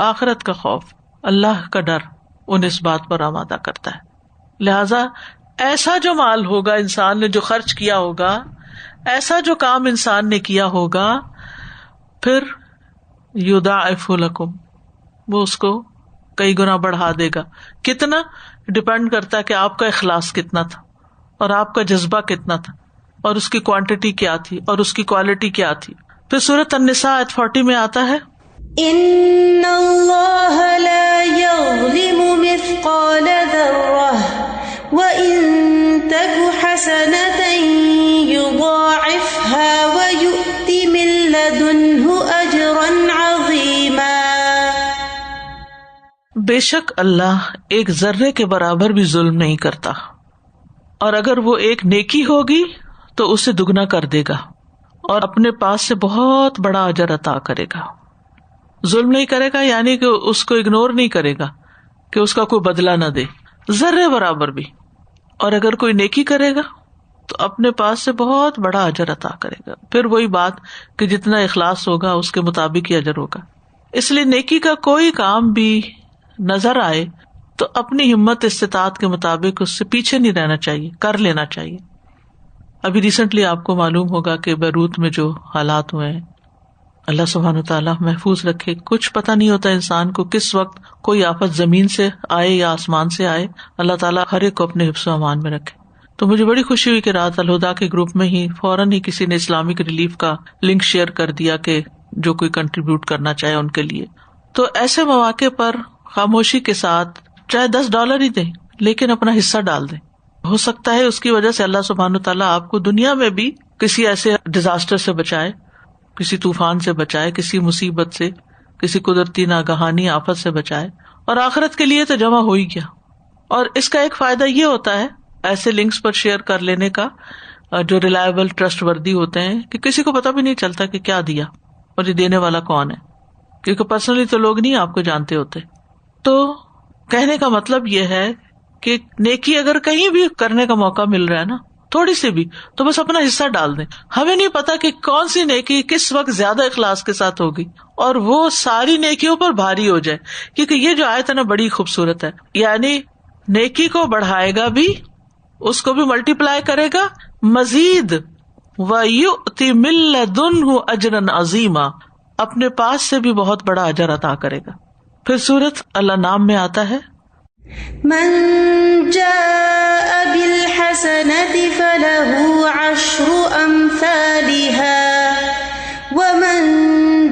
Speaker 1: آخرت کا خوف، اللہ کا ڈر ان اس بات پر آمادہ کرتا ہے. لہذا ایسا جو مال ہوگا انسان نے جو خرچ کیا ہوگا، ایسا جو کام انسان نے کیا ہوگا، پھر یضاعف لکم، وہ اس کو کئی گنا بڑھا دے گا. کتنا؟ ڈپینڈ کرتا ہے کہ آپ کا اخلاص کتنا تھا اور آپ کا جذبہ کتنا تھا اور اس کی کوانٹٹی کیا تھی اور اس کی کوالٹی کیا تھی. پھر سورۃ النساء آیت 40 میں آتا ہے،
Speaker 2: ان اللہ لا یظلم مثقال ذرہ وان تک حسنۃ یضاعفها ویؤت من لدنہ اجرا عظیما.
Speaker 1: بے شک اللہ ایک ذرے کے برابر بھی ظلم نہیں کرتا، اور اگر وہ ایک نیکی ہوگی تو اسے دگنا کر دے گا اور اپنے پاس سے بہت بڑا اجر عطا کرے گا. ظلم نہیں کرے گا یعنی کہ اس کو اگنور نہیں کرے گا کہ اس کا کوئی بدلہ نہ دے، ذرے برابر بھی. اور اگر کوئی نیکی کرے گا تو اپنے پاس سے بہت بڑا اجر عطا کرے گا. پھر وہی بات کہ جتنا اخلاص ہوگا اس کے مطابق ہی اجر ہوگا. اس لیے نیکی کا کوئی کام بھی نظر آئے تو اپنی ہمت استطاعت کے مطابق اس سے پیچھے نہیں رہنا چاہیے، کر لینا چاہیے. ابھی ریسنٹلی آپ کو معلوم ہوگا کہ بیروت میں جو حالات ہوئے ہیں، اللہ سبحانہ وتعالیٰ محفوظ رکھے. کچھ پتہ نہیں ہوتا انسان کو کس وقت کوئی آفت زمین سے آئے یا آسمان سے آئے. اللہ تعالیٰ ہر ایک کو اپنے حفظ و امان میں رکھے. تو مجھے بڑی خوشی ہوئی کہ رات الہدا کے گروپ میں ہی فوراً ہی کسی نے اسلامک ریلیف کا لنک شیئر کر دیا کہ جو کوئی کنٹریبیوٹ کرنا چاہے ان کے لیے. تو ایسے مواقع پر خاموشی کے ساتھ چاہے $10 ہی دیں لیکن اپنا حصہ ڈال دیں. ہو سکتا ہے اس کی وجہ سے اللہ سبحانہ تعالیٰ آپ کو دنیا میں بھی کسی ایسے ڈیزاسٹر سے بچائے، کسی طوفان سے بچائے، کسی مصیبت سے، کسی قدرتی ناگہانی آفت سے بچائے، اور آخرت کے لیے تو جمع ہو ہی گیا. اور اس کا ایک فائدہ یہ ہوتا ہے ایسے لنکس پر شیئر کر لینے کا جو ریلائبل ٹرسٹ وردی ہوتے ہیں کہ کسی کو پتہ بھی نہیں چلتا کہ کیا دیا اور یہ دینے والا کون ہے، کیونکہ پرسنلی تو لوگ نہیں آپ کو جانتے ہوتے. تو کہنے کا مطلب یہ ہے کہ نیکی اگر کہیں بھی کرنے کا موقع مل رہا ہے نا، تھوڑی سی بھی، تو بس اپنا حصہ ڈال دیں. ہمیں نہیں پتا کہ کون سی نیکی کس وقت زیادہ اخلاص کے ساتھ ہوگی اور وہ ساری نیکیوں پر بھاری ہو جائے. کیونکہ یہ جو آیت ہے نا بڑی خوبصورت ہے، یعنی نیکی کو بڑھائے گا بھی، اس کو بھی ملٹی پلائی کرے گا، مزید وَيُؤْتِ مِن لَّدُنْهُ أَجْرًا عَظِيمًا، اپنے پاس سے بھی بہت بڑا اجر عطا کرے گا. پھر سورۃ اللہ نام میں آتا ہے
Speaker 2: من جاء بالحسنة فله 10 أمثالها ومن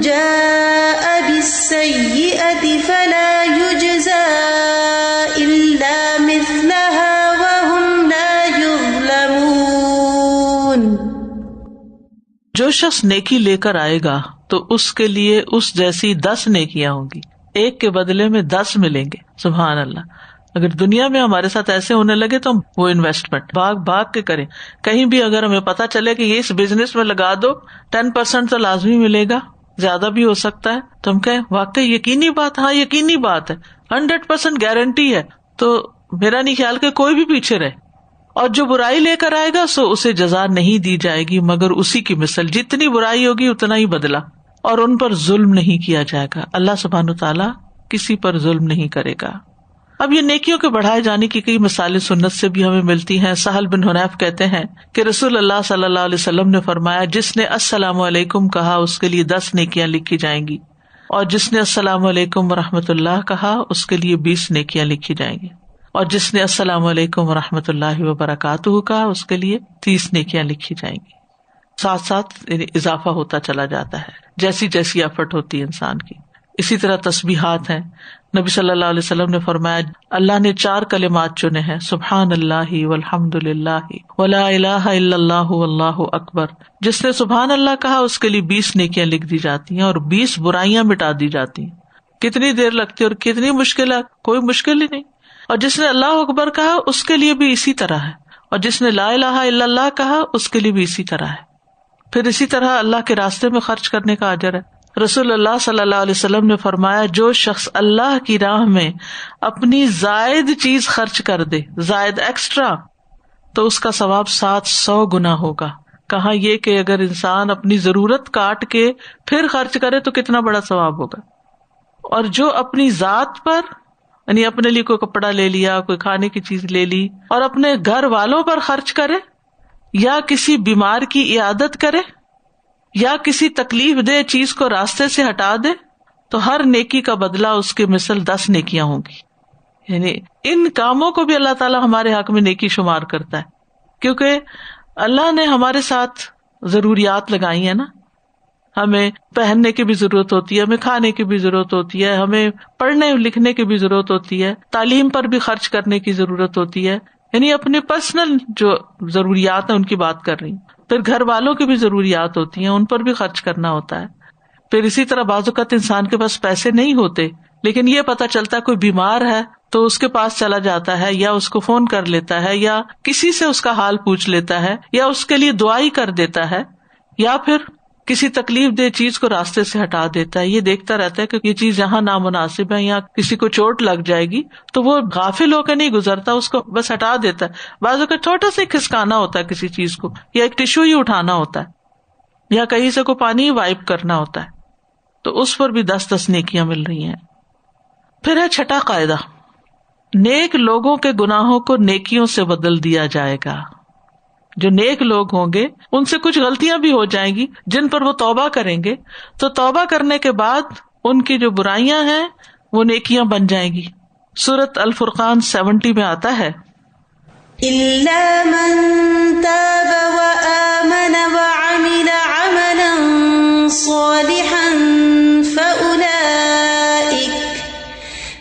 Speaker 2: جاء بالسيئة فلا يجزى إلا مثلها وهم لا يظلمون.
Speaker 1: جو شخص نیکی لے کر آئے گا تو اس کے لیے اس جیسی 10 نیکیاں ہوں گی، ایک کے بدلے میں 10 ملیں گے. سبحان اللہ. اگر دنیا میں ہمارے ساتھ ایسے ہونے لگے تو وہ انویسٹمنٹ بھاگ کے کریں. کہیں بھی اگر ہمیں پتا چلے کہ یہ اس بزنس میں لگا دو 10% تو لازمی ملے گا، زیادہ بھی ہو سکتا ہے، تو ہم کہیں واقعی یقینی بات، ہاں یقینی بات ہے، 100% گارنٹی ہے، تو میرا نہیں خیال کہ کوئی بھی پیچھے رہے. اور جو برائی لے کر آئے گا سو اسے جزا نہیں دی جائے گی مگر اسی کی مثل، جتنی برائی ہوگی اتنا ہی بدلہ، اور ان پر ظلم نہیں کیا جائے گا. اللہ سبحانہ تعالیٰ کسی پر ظلم نہیں کرے گا. اب یہ نیکیوں کے بڑھائے جانے کی کئی مثالیں سنت سے بھی ہمیں ملتی ہیں. سہل بن حنیف کہتے ہیں کہ رسول اللہ صلی اللہ علیہ وسلم نے فرمایا، جس نے السلام علیکم کہا اس کے لیے 10 نیکیاں لکھی جائیں گی، اور جس نے السلام علیکم ورحمۃ اللہ کہا اس کے لیے 20 نیکیاں لکھی جائیں گی، اور جس نے السلام علیکم ورحمۃ اللہ وبرکاتہ کہا اس کے لیے 30 نیکیاں لکھی جائیں گی. ساتھ ساتھ اضافہ ہوتا چلا جاتا ہے جیسی جیسی ایفرٹ ہوتی ہے انسان کی. اسی طرح تسبیحات ہیں. نبی صلی اللہ علیہ وسلم نے فرمایا اللہ نے 4 کلمات چنے ہیں، سبحان اللہ والحمد للہ ولا الہ الا اللہ واللہ اکبر. جس نے سبحان اللہ کہا اس کے لیے 20 نیکیاں لکھ دی جاتی ہیں اور 20 برائیاں مٹا دی جاتی ہیں. کتنی دیر لگتی ہے اور کتنی مشکل ہے، کوئی مشکل ہی نہیں. اور جس نے اللہ اکبر کہا اس کے لیے بھی اسی طرح ہے، اور جس نے لا الہ الا اللہ کہا اس کے لیے بھی اسی طرح ہے. پھر اسی طرح اللہ کے راستے میں خرچ کرنے کا اجر ہے. رسول اللہ صلی اللہ علیہ وسلم نے فرمایا جو شخص اللہ کی راہ میں اپنی زائد چیز خرچ کر دے، زائد ایکسٹرا، تو اس کا ثواب 700 گنا ہوگا. کہاں یہ کہ اگر انسان اپنی ضرورت کاٹ کے پھر خرچ کرے تو کتنا بڑا ثواب ہوگا. اور جو اپنی ذات پر، یعنی اپنے لیے کوئی کپڑا لے لیا، کوئی کھانے کی چیز لے لی، اور اپنے گھر والوں پر خرچ کرے، یا کسی بیمار کی عیادت کرے، یا کسی تکلیف دہ چیز کو راستے سے ہٹا دے، تو ہر نیکی کا بدلہ اس کے مثل 10 نیکیاں ہوں گی. یعنی ان کاموں کو بھی اللہ تعالیٰ ہمارے حق میں نیکی شمار کرتا ہے، کیونکہ اللہ نے ہمارے ساتھ ضروریات لگائی ہیں نا. ہمیں پہننے کی بھی ضرورت ہوتی ہے، ہمیں کھانے کی بھی ضرورت ہوتی ہے، ہمیں پڑھنے لکھنے کی بھی ضرورت ہوتی ہے، تعلیم پر بھی خرچ کرنے کی ضرورت ہوتی ہے. یعنی اپنے پرسنل جو ضروریات ہیں ان کی بات کر رہی ہوں. پھر گھر والوں کی بھی ضروریات ہوتی ہیں، ان پر بھی خرچ کرنا ہوتا ہے. پھر اسی طرح بعض اوقات انسان کے پاس پیسے نہیں ہوتے لیکن یہ پتا چلتا ہے کوئی بیمار ہے تو اس کے پاس چلا جاتا ہے، یا اس کو فون کر لیتا ہے، یا کسی سے اس کا حال پوچھ لیتا ہے، یا اس کے لیے دعائی کر دیتا ہے، یا پھر کسی تکلیف دہ چیز کو راستے سے ہٹا دیتا ہے. یہ دیکھتا رہتا ہے کہ یہ چیز یہاں نامناسب ہے، یا کسی کو چوٹ لگ جائے گی، تو وہ غافل ہو کے نہیں گزرتا، اس کو بس ہٹا دیتا ہے. بعض اوقات چھوٹا سا کھسکانا ہوتا ہے کسی چیز کو، یا ایک ٹشو ہی اٹھانا ہوتا ہے، یا کہیں سے کوئی پانی ہی وائپ کرنا ہوتا ہے، تو اس پر بھی 10 نیکیاں مل رہی ہیں. پھر ہے چھٹا قاعدہ، نیک لوگوں کے گناہوں کو نیکیوں سے بدل دیا جائے گا. جو نیک لوگ ہوں گے ان سے کچھ غلطیاں بھی ہو جائیں گی جن پر وہ توبہ کریں گے، تو توبہ کرنے کے بعد ان کی جو برائیاں ہیں وہ نیکیاں بن جائیں گی. سورۃ الفرقان 70 میں آتا ہے
Speaker 2: إلا من تاب وآمن وعمل عملا صالحا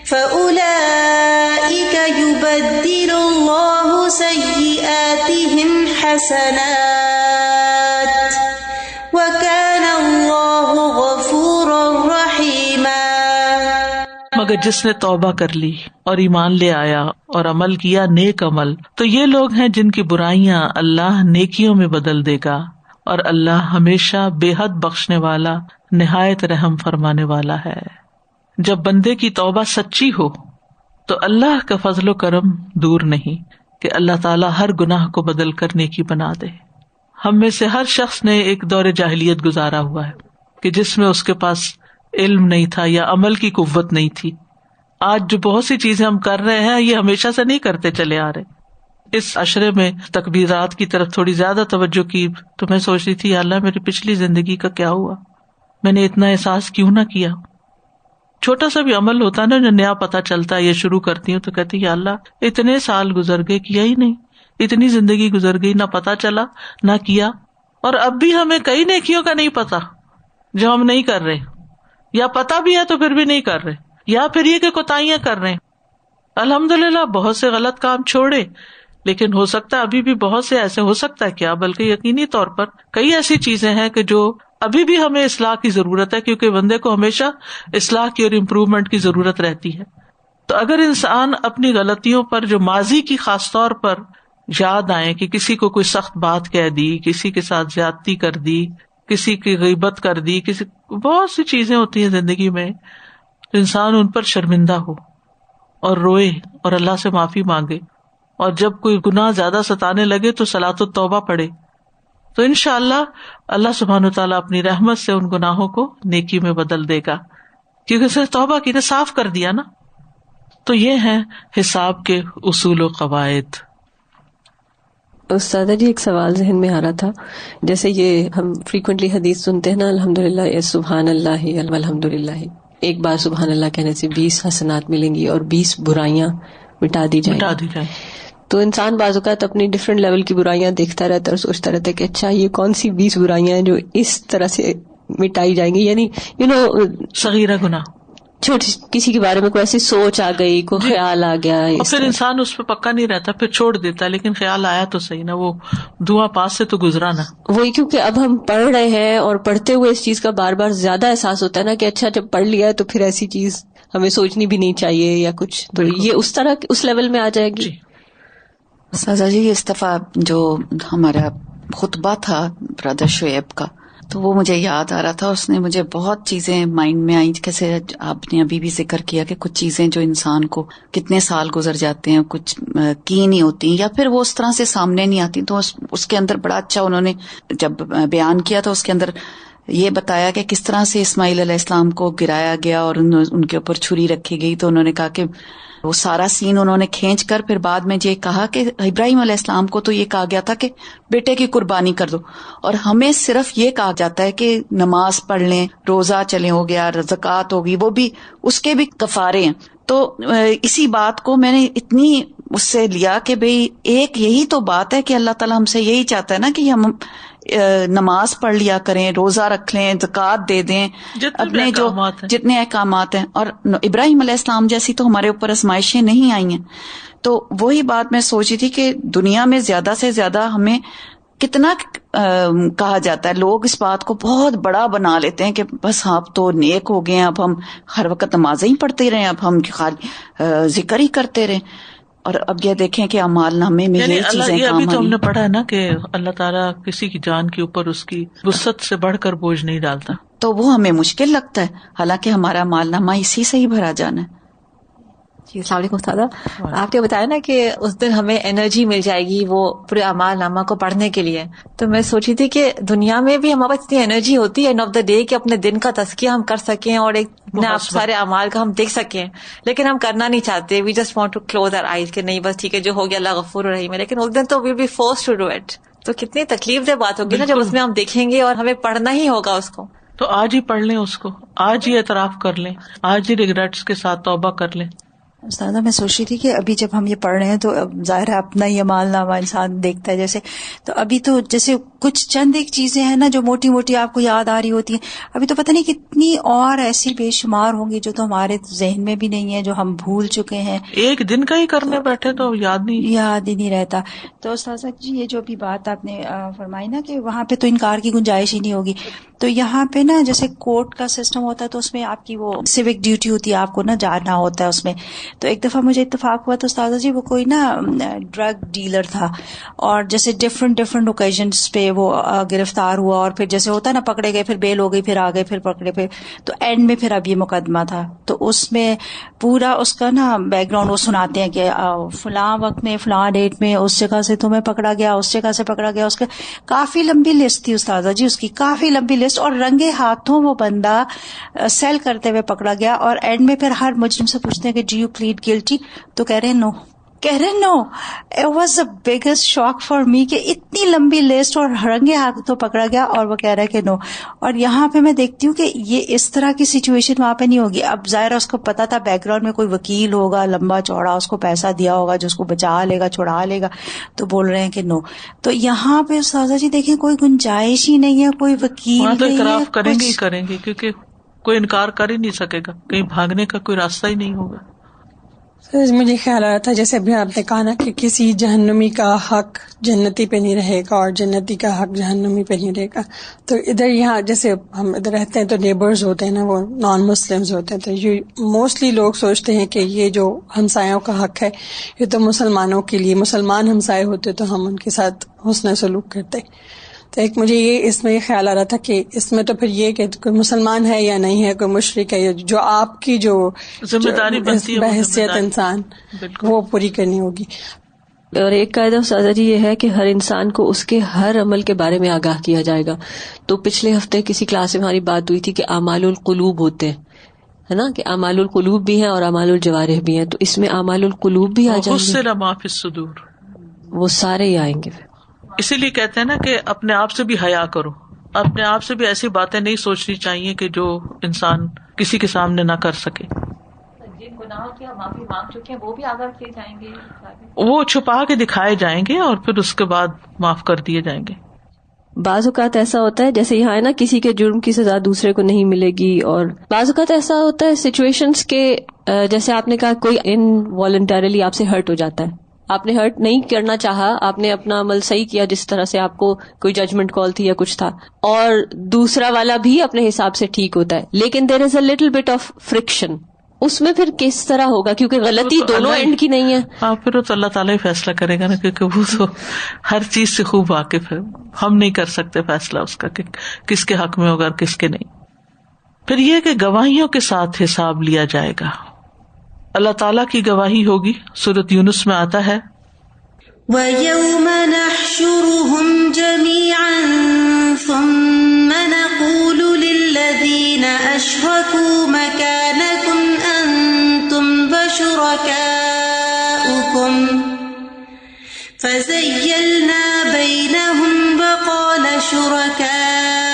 Speaker 2: فأولئك يبدل الله سيئاتهم حسنات وكان الله غفورا رحيما.
Speaker 1: مگر جس نے توبہ کر لی اور ایمان لے آیا اور عمل کیا نیک عمل، تو یہ لوگ ہیں جن کی برائیاں اللہ نیکیوں میں بدل دے گا، اور اللہ ہمیشہ بے حد بخشنے والا نہایت رحم فرمانے والا ہے. جب بندے کی توبہ سچی ہو تو اللہ کا فضل و کرم دور نہیں کہ اللہ تعالیٰ ہر گناہ کو بدل کر نیکی بنا دے. ہم میں سے ہر شخص نے ایک دور جاہلیت گزارا ہوا ہے کہ جس میں اس کے پاس علم نہیں تھا یا عمل کی قوت نہیں تھی. آج جو بہت سی چیزیں ہم کر رہے ہیں یہ ہمیشہ سے نہیں کرتے چلے آ رہے. اس عشرے میں تکبیرات کی طرف تھوڑی زیادہ توجہ کی تو میں سوچ رہی تھی یا اللہ میری پچھلی زندگی کا کیا ہوا، میں نے اتنا احساس کیوں نہ کیا. چھوٹا سا بھی عمل ہوتا ہے نا جو نیا پتا چلتا ہے یا شروع کرتی ہوں تو کہتی یا اللہ اتنے سال گزر گئے کیا ہی نہیں، اتنی زندگی گزر گئی نہ پتا چلا نہ کیا. اور اب بھی ہمیں کئی نیکیوں کا نہیں پتا جو ہم نہیں کر رہے، یا پتا بھی ہے تو پھر بھی نہیں کر رہے، یا پھر یہ کہ کوتاہیاں کر رہے ہیں. الحمدللہ بہت سے غلط کام چھوڑے، لیکن ہو سکتا ہے ابھی بھی بہت سے ایسے، ہو سکتا ہے کیا بلکہ یقینی طور پر کئی ایسی چیزیں ہیں کہ جو ابھی بھی ہمیں اصلاح کی ضرورت ہے، کیونکہ بندے کو ہمیشہ اصلاح کی اور امپروومنٹ کی ضرورت رہتی ہے. تو اگر انسان اپنی غلطیوں پر جو ماضی کی خاص طور پر یاد آئے کہ کسی کو کوئی سخت بات کہہ دی، کسی کے ساتھ زیادتی کر دی، کسی کی غیبت کر دی، بہت سی چیزیں ہوتی ہیں زندگی میں، انسان ان پر شرمندہ ہو اور روئے اور اللہ سے معافی مانگے، اور جب کوئی گناہ زیادہ ستانے لگے تو صلاۃ التوبہ پڑھے، تو انشاءاللہ اللہ سبحانہ وتعالیٰ اپنی رحمت سے ان گناہوں کو نیکی میں بدل دے گا، کیونکہ صرف توبہ کی نے صاف کر دیا نا. تو یہ ہیں حساب کے اصول و قواعد.
Speaker 3: استاذہ جی ایک سوال ذہن میں آ رہا تھا، جیسے یہ ہم فریکوینٹلی حدیث سنتے ہیں نا الحمدللہ سبحان اللہ الحمدللہ، ایک بار سبحان اللہ کہنے سے 20 حسنات ملیں گی اور 20 برائیاں مٹا دی جائیں گی. تو انسان بعض اوقات اپنی ڈفرینٹ لیول کی برائیاں دیکھتا رہتا ہے اور سوچتا رہتا ہے کہ اچھا یہ کون سی 20 برائیاں ہیں جو اس طرح سے مٹائی جائیں گی، یعنی
Speaker 1: صغیرہ گناہ،
Speaker 3: چھوٹی کسی کے بارے میں کوئی ایسی سوچ آ گئی، کوئی خیال آ گیا،
Speaker 1: اور پھر انسان اس پہ پکا نہیں رہتا، پھر چھوڑ دیتا ہے، لیکن خیال آیا تو صحیح نا، وہ دھواں پاس سے تو گزرا نا. وہی
Speaker 3: کیونکہ اب ہم پڑھ رہے ہیں اور پڑھتے ہوئے اس چیز کا بار بار زیادہ احساس ہوتا ہے نا کہ اچھا جب پڑھ لیا ہے تو پھر ایسی چیز ہمیں سوچنی بھی نہیں چاہیے یا کچھ، تو یہ اس طرح اس لیول میں آ جائے گی.
Speaker 4: استاذہ جی اس دفعہ جو ہمارا خطبہ تھا برادر شعیب کا، تو وہ مجھے یاد آ رہا تھا، اس نے مجھے بہت چیزیں مائنڈ میں آئیں، جیسے آپ نے ابھی بھی ذکر کیا کہ کچھ چیزیں جو انسان کو کتنے سال گزر جاتے ہیں کچھ کی نہیں ہوتی یا پھر وہ اس طرح سے سامنے نہیں آتی، تو اس کے اندر بڑا اچھا انہوں نے جب بیان کیا تو اس کے اندر یہ بتایا کہ کس طرح سے اسماعیل علیہ السلام کو گرایا گیا اور ان کے اوپر چھری رکھی گئی. تو انہوں نے کہا کہ وہ سارا سین انہوں نے کھینچ کر پھر بعد میں یہ کہا کہ ابراہیم علیہ السلام کو تو یہ کہا گیا تھا کہ بیٹے کی قربانی کر دو، اور ہمیں صرف یہ کہا جاتا ہے کہ نماز پڑھ لیں، روزہ چلیں، ہو گیا، زکوٰۃ ہوگی، وہ بھی اس کے بھی کفارے ہیں. تو اسی بات کو میں نے اتنی اس سے لیا کہ بھئی ایک یہی تو بات ہے کہ اللہ تعالیٰ ہم سے یہی چاہتا ہے نا کہ ہم نماز پڑھ لیا کریں، روزہ رکھ لیں، زکوٰۃ دے دیں، اپنے جو جتنے احکامات ہیں. اور ابراہیم علیہ السلام جیسی تو ہمارے اوپر آزمائشیں نہیں آئی ہیں. تو وہی بات میں سوچی تھی کہ دنیا میں زیادہ سے زیادہ ہمیں کتنا کہا جاتا ہے، لوگ اس بات کو بہت بڑا بنا لیتے ہیں کہ بس اب تو نیک ہو گئے ہیں، اب ہم ہر وقت نمازیں ہی پڑھتے رہیں، اب ہم خالی ذکر ہی کرتے رہیں. اور اب یہ دیکھیں کہ اعمال نامے میں یہ چیزیں کام
Speaker 1: ابھی تو ہم نے پڑھا ہے نا کہ اللہ تعالیٰ کسی کی جان کے اوپر اس کی وسعت سے بڑھ کر بوجھ نہیں ڈالتا،
Speaker 4: تو وہ ہمیں مشکل لگتا ہے، حالانکہ ہمارا اعمال نامہ اسی سے ہی بھرا جانا ہے.
Speaker 5: جی السلام علیکم استاذہ. آپ نے بتایا نا کہ اس دن ہمیں انرجی مل جائے گی وہ پورے اعمال نامہ کو پڑھنے کے لیے, تو میں سوچی تھی کہ دنیا میں بھی ہمارے پاس اتنی انرجی ہوتی ہے اینڈ آف دا ڈے کہ اپنے دن کا تزکیہ ہم کر سکیں اور ایک آپ سارے اعمال کا ہم دیکھ سکیں, لیکن ہم کرنا نہیں چاہتے. We just want to close our eyes کہ نہیں بس ٹھیک ہے جو ہو گیا اللہ غفور رحیم ہے, لیکن اس دن تو we'll be forced to do it. تو کتنی تکلیف دہ بات ہوگی نا جب اس میں ہم دیکھیں گے اور ہمیں پڑھنا ہی ہوگا اس کو.
Speaker 1: تو آج ہی پڑھ لیں اس کو, آج ہی اعتراف کر لیں, آج ہی ریگریٹس کے ساتھ توبہ کر لیں.
Speaker 6: استاذہ میں سوچ رہی تھی کہ ابھی جب ہم یہ پڑھ رہے ہیں تو ظاہر ہے اپنا یہ مال نامہ انسان دیکھتا ہے جیسے, تو ابھی تو جیسے کچھ چند ایک چیزیں ہیں نا جو موٹی موٹی آپ کو یاد آ رہی ہوتی ہیں, ابھی تو پتہ نہیں کتنی اور ایسی بے شمار ہوں گی جو تو ہمارے ذہن میں بھی نہیں ہے, جو ہم بھول چکے ہیں.
Speaker 1: ایک دن کا ہی کرنے بیٹھے تو یاد
Speaker 6: ہی نہیں رہتا. تو استاذہ جی یہ جو بھی بات آپ نے فرمائی نا کہ وہاں پہ تو انکار کی گنجائش ہی نہیں ہوگی, تو یہاں پہ نا جیسے کورٹ کا سسٹم ہوتا ہے تو اس میں آپ کی وہ سیوک ڈیوٹی ہوتی ہے, آپ کو نا جانا ہوتا ہے اس میں. تو ایک دفعہ مجھے اتفاق ہوا تو استاذہ جی وہ کوئی نا ڈرگ ڈیلر تھا, اور جیسے ڈفرنٹ اوکیزنس پہ وہ گرفتار ہوا, اور پھر جیسے ہوتا ہے نا پکڑے گئے پھر بیل ہو گئی, پھر آگے پھر پکڑے, پھر تو اینڈ میں پھر اب یہ مقدمہ تھا. تو اس میں پورا اس کا نا بیک گراؤنڈ وہ سناتے ہیں کہ فلاں وقت میں فلاں ڈیٹ میں اس جگہ سے تمہیں پکڑا گیا, اس جگہ سے پکڑا گیا. اس کا کافی لمبی لسٹ تھی استاذہ جی, اس کی کافی لمبی لسٹ, اور رنگے ہاتھوں وہ بندہ سیل کرتے ہوئے پکڑا گیا. اور اینڈ میں پھر ہر مجرم سے پوچھتے ہیں کہ ڈو یو پلیڈ گلٹی, تو کہہ رہے no. It was the biggest shock for me کہ اتنی لمبی لسٹ اور رنگے ہاتھوں پکڑا گیا اور وہ کہہ رہا ہے کہ نو. اور یہاں پہ میں دیکھتی ہوں کہ یہ اس طرح کی سچویشن وہاں پہ نہیں ہوگی. اب ظاہر اس کو پتا تھا بیک گراؤنڈ میں کوئی وکیل ہوگا لمبا چوڑا, اس کو پیسہ دیا ہوگا جو اس کو بچا لے گا, چھڑا لے گا, تو بول رہے ہیں کہ نو. تو یہاں پہ استاذہ جی دیکھیں کوئی گنجائش ہی نہیں ہے, کوئی وکیل
Speaker 1: وہاں تو
Speaker 6: نہیں ہے,
Speaker 1: اعتراف کریں گے کیونکہ کوئی انکار کر ہی نہیں سکے گا, کہیں بھاگنے کا کوئی راستہ ہی نہیں ہوگا.
Speaker 7: مجھے خیال آ رہا تھا جیسے ابھی آپ نے کہا نا کہ کسی جہنمی کا حق جنتی پہ نہیں رہے گا اور جنتی کا حق جہنمی پہ نہیں رہے گا. تو ادھر یہاں جیسے ہم ادھر رہتے ہیں تو نیبرز ہوتے ہیں نا, وہ نان مسلمز ہوتے ہیں, تو یہ موسٹلی لوگ سوچتے ہیں کہ یہ جو ہمسایوں کا حق ہے یہ تو مسلمانوں کے لیے, مسلمان ہمسائے ہوتے تو ہم ان کے ساتھ حسن سلوک کرتے. تو ایک مجھے اس میں یہ خیال آ رہا تھا کہ اس میں تو پھر یہ کہ کوئی مسلمان ہے یا نہیں ہے, کوئی مشرک ہے, جو آپ کی جو
Speaker 1: ذمہ داری بنتی ہے
Speaker 7: بحیثیت انسان وہ پوری کرنی ہوگی.
Speaker 3: اور ایک قاعدہ استاذہ جی یہ ہے کہ ہر انسان کو اس کے ہر عمل کے بارے میں آگاہ کیا جائے گا. تو پچھلے ہفتے کسی کلاس میں ہماری بات ہوئی تھی کہ اعمال القلوب ہوتے ہیں, ہے نا, کہ اعمال القلوب بھی ہیں اور اعمال الجوارح بھی ہیں. تو اس میں اعمال القلوب بھی آ جائیں گے,
Speaker 1: ما فی الصدور,
Speaker 3: وہ سارے ہی آئیں گے.
Speaker 1: اسی لیے کہتے ہیں نا کہ اپنے آپ سے بھی حیا کرو, اپنے آپ سے بھی ایسی باتیں نہیں سوچنی چاہیے کہ جو انسان کسی کے سامنے نہ کر سکے.
Speaker 5: جن گناہوں کی ہم معافی مانگ چکے ہیں وہ بھی آگاہ کیے جائیں گے,
Speaker 1: وہ چھپا کے دکھائے جائیں گے اور پھر اس کے بعد معاف کر دیے جائیں گے.
Speaker 3: بعض اوقات ایسا ہوتا ہے جیسے یہاں ہے نا, کسی کے جرم کی سزا دوسرے کو نہیں ملے گی, اور بعض اوقات ایسا ہوتا ہے سچویشنز کے جیسے آپ نے کہا کوئی انوالنٹریلی آپ سے ہرٹ ہو جاتا ہے, آپ نے ہرٹ نہیں کرنا چاہا, آپ نے اپنا عمل صحیح کیا جس طرح سے آپ کو کوئی ججمنٹ کال تھی یا کچھ تھا, اور دوسرا والا بھی اپنے حساب سے ٹھیک ہوتا ہے, لیکن there is a little bit of friction. اس میں پھر کس طرح ہوگا, کیونکہ غلطی دونوں اینڈ کی نہیں ہے.
Speaker 1: ہاں, پھر تو اللہ تعالیٰ ہی فیصلہ کرے گا نا, کیونکہ وہ تو ہر چیز سے خوب واقف ہے. ہم نہیں کر سکتے فیصلہ اس کا کہ کس کے حق میں ہوگا اور کس کے نہیں. پھر یہ کہ گواہیوں کے ساتھ حساب لیا جائے گا. اللہ تعالیٰ کی گواہی ہوگی. سورۃ یونس میں آتا ہے
Speaker 2: وَيَوْمَ نَحْشُرُهُمْ جَمِيعًا ثُمَّ نَقُولُ لِلَّذِينَ أَشْرَكُوا مَكَانَكُمْ أَنْتُمْ وَشُرَكَاؤُكُمْ فَزَيَّلْنَا بَيْنَهُمْ وَقَالَ شُرَكَاؤُهُمْ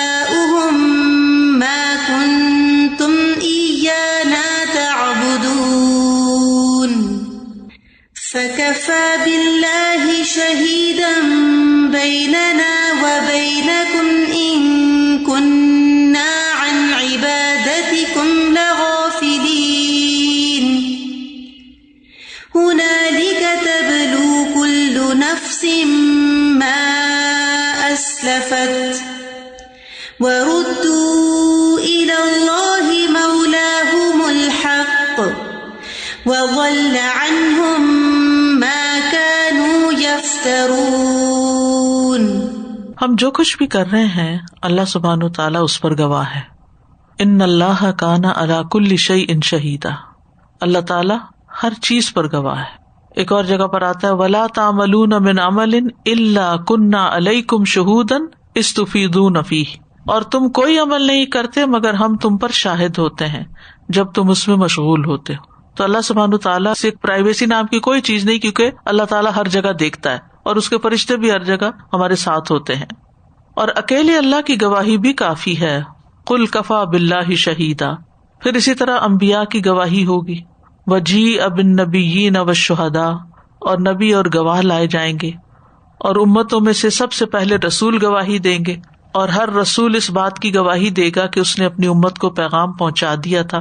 Speaker 2: مَا كُنْتُمْ إِيَّانَا تَعْبُدُونَ فَكَفَى بِاللَّهِ شَهِيدًا بَيْنَنَا وَبَيْنَكُمْ إِن كُنَّا عَنْ عِبَادَتِكُمْ لَغَافِلِينَ هُنَالِكَ تَبْلُو كُلُّ نَفْسٍ مَا أَسْلَفَتْ وَرُدُّوا إِلَى اللَّهِ مَوْلَاهُمُ الْحَقِّ وَضَلَّ عَنْهُمْ مَا كَانُوا يَفْتَرُونَ.
Speaker 1: ہم جو کچھ بھی کر رہے ہیں اللہ سبحانہ وتعالیٰ اس پر گواہ ہے. ان اللہ کان علی کل شیء شہیدا, اللہ تعالیٰ ہر چیز پر گواہ ہے. ایک اور جگہ پر آتا ہے وَلَا تَعْمَلُونَ مِنْ عَمَلٍ إِلَّا كُنَّا عَلَيْكُمْ شُهُودًا إِذْ تُفِيضُونَ فِيهِ. اور تم کوئی عمل نہیں کرتے مگر ہم تم پر شاہد ہوتے ہیں جب تم اس میں مشغول ہوتے ہو. تو اللہ سبحانہ تعالیٰ سے پرائیویسی نام کی کوئی چیز نہیں، کیونکہ اللہ تعالیٰ ہر جگہ دیکھتا ہے اور اس کے فرشتے بھی ہر جگہ ہمارے ساتھ ہوتے ہیں. اور اکیلے اللہ کی گواہی بھی کافی ہے. قُلْ كَفَى بِاللَّهِ شَهِيدًا. پھر اسی طرح انبیاء کی گواہی ہوگی. وَجِيءَ بِالنَّبِيِّينَ وَالشُّهَدَاء. اور نبی اور گواہ لائے جائیں گے، اور امتوں میں سے سب سے پہلے رسول گواہی دیں گے، اور ہر رسول اس بات کی گواہی دے گا کہ اس نے اپنی امت کو پیغام پہنچا دیا تھا.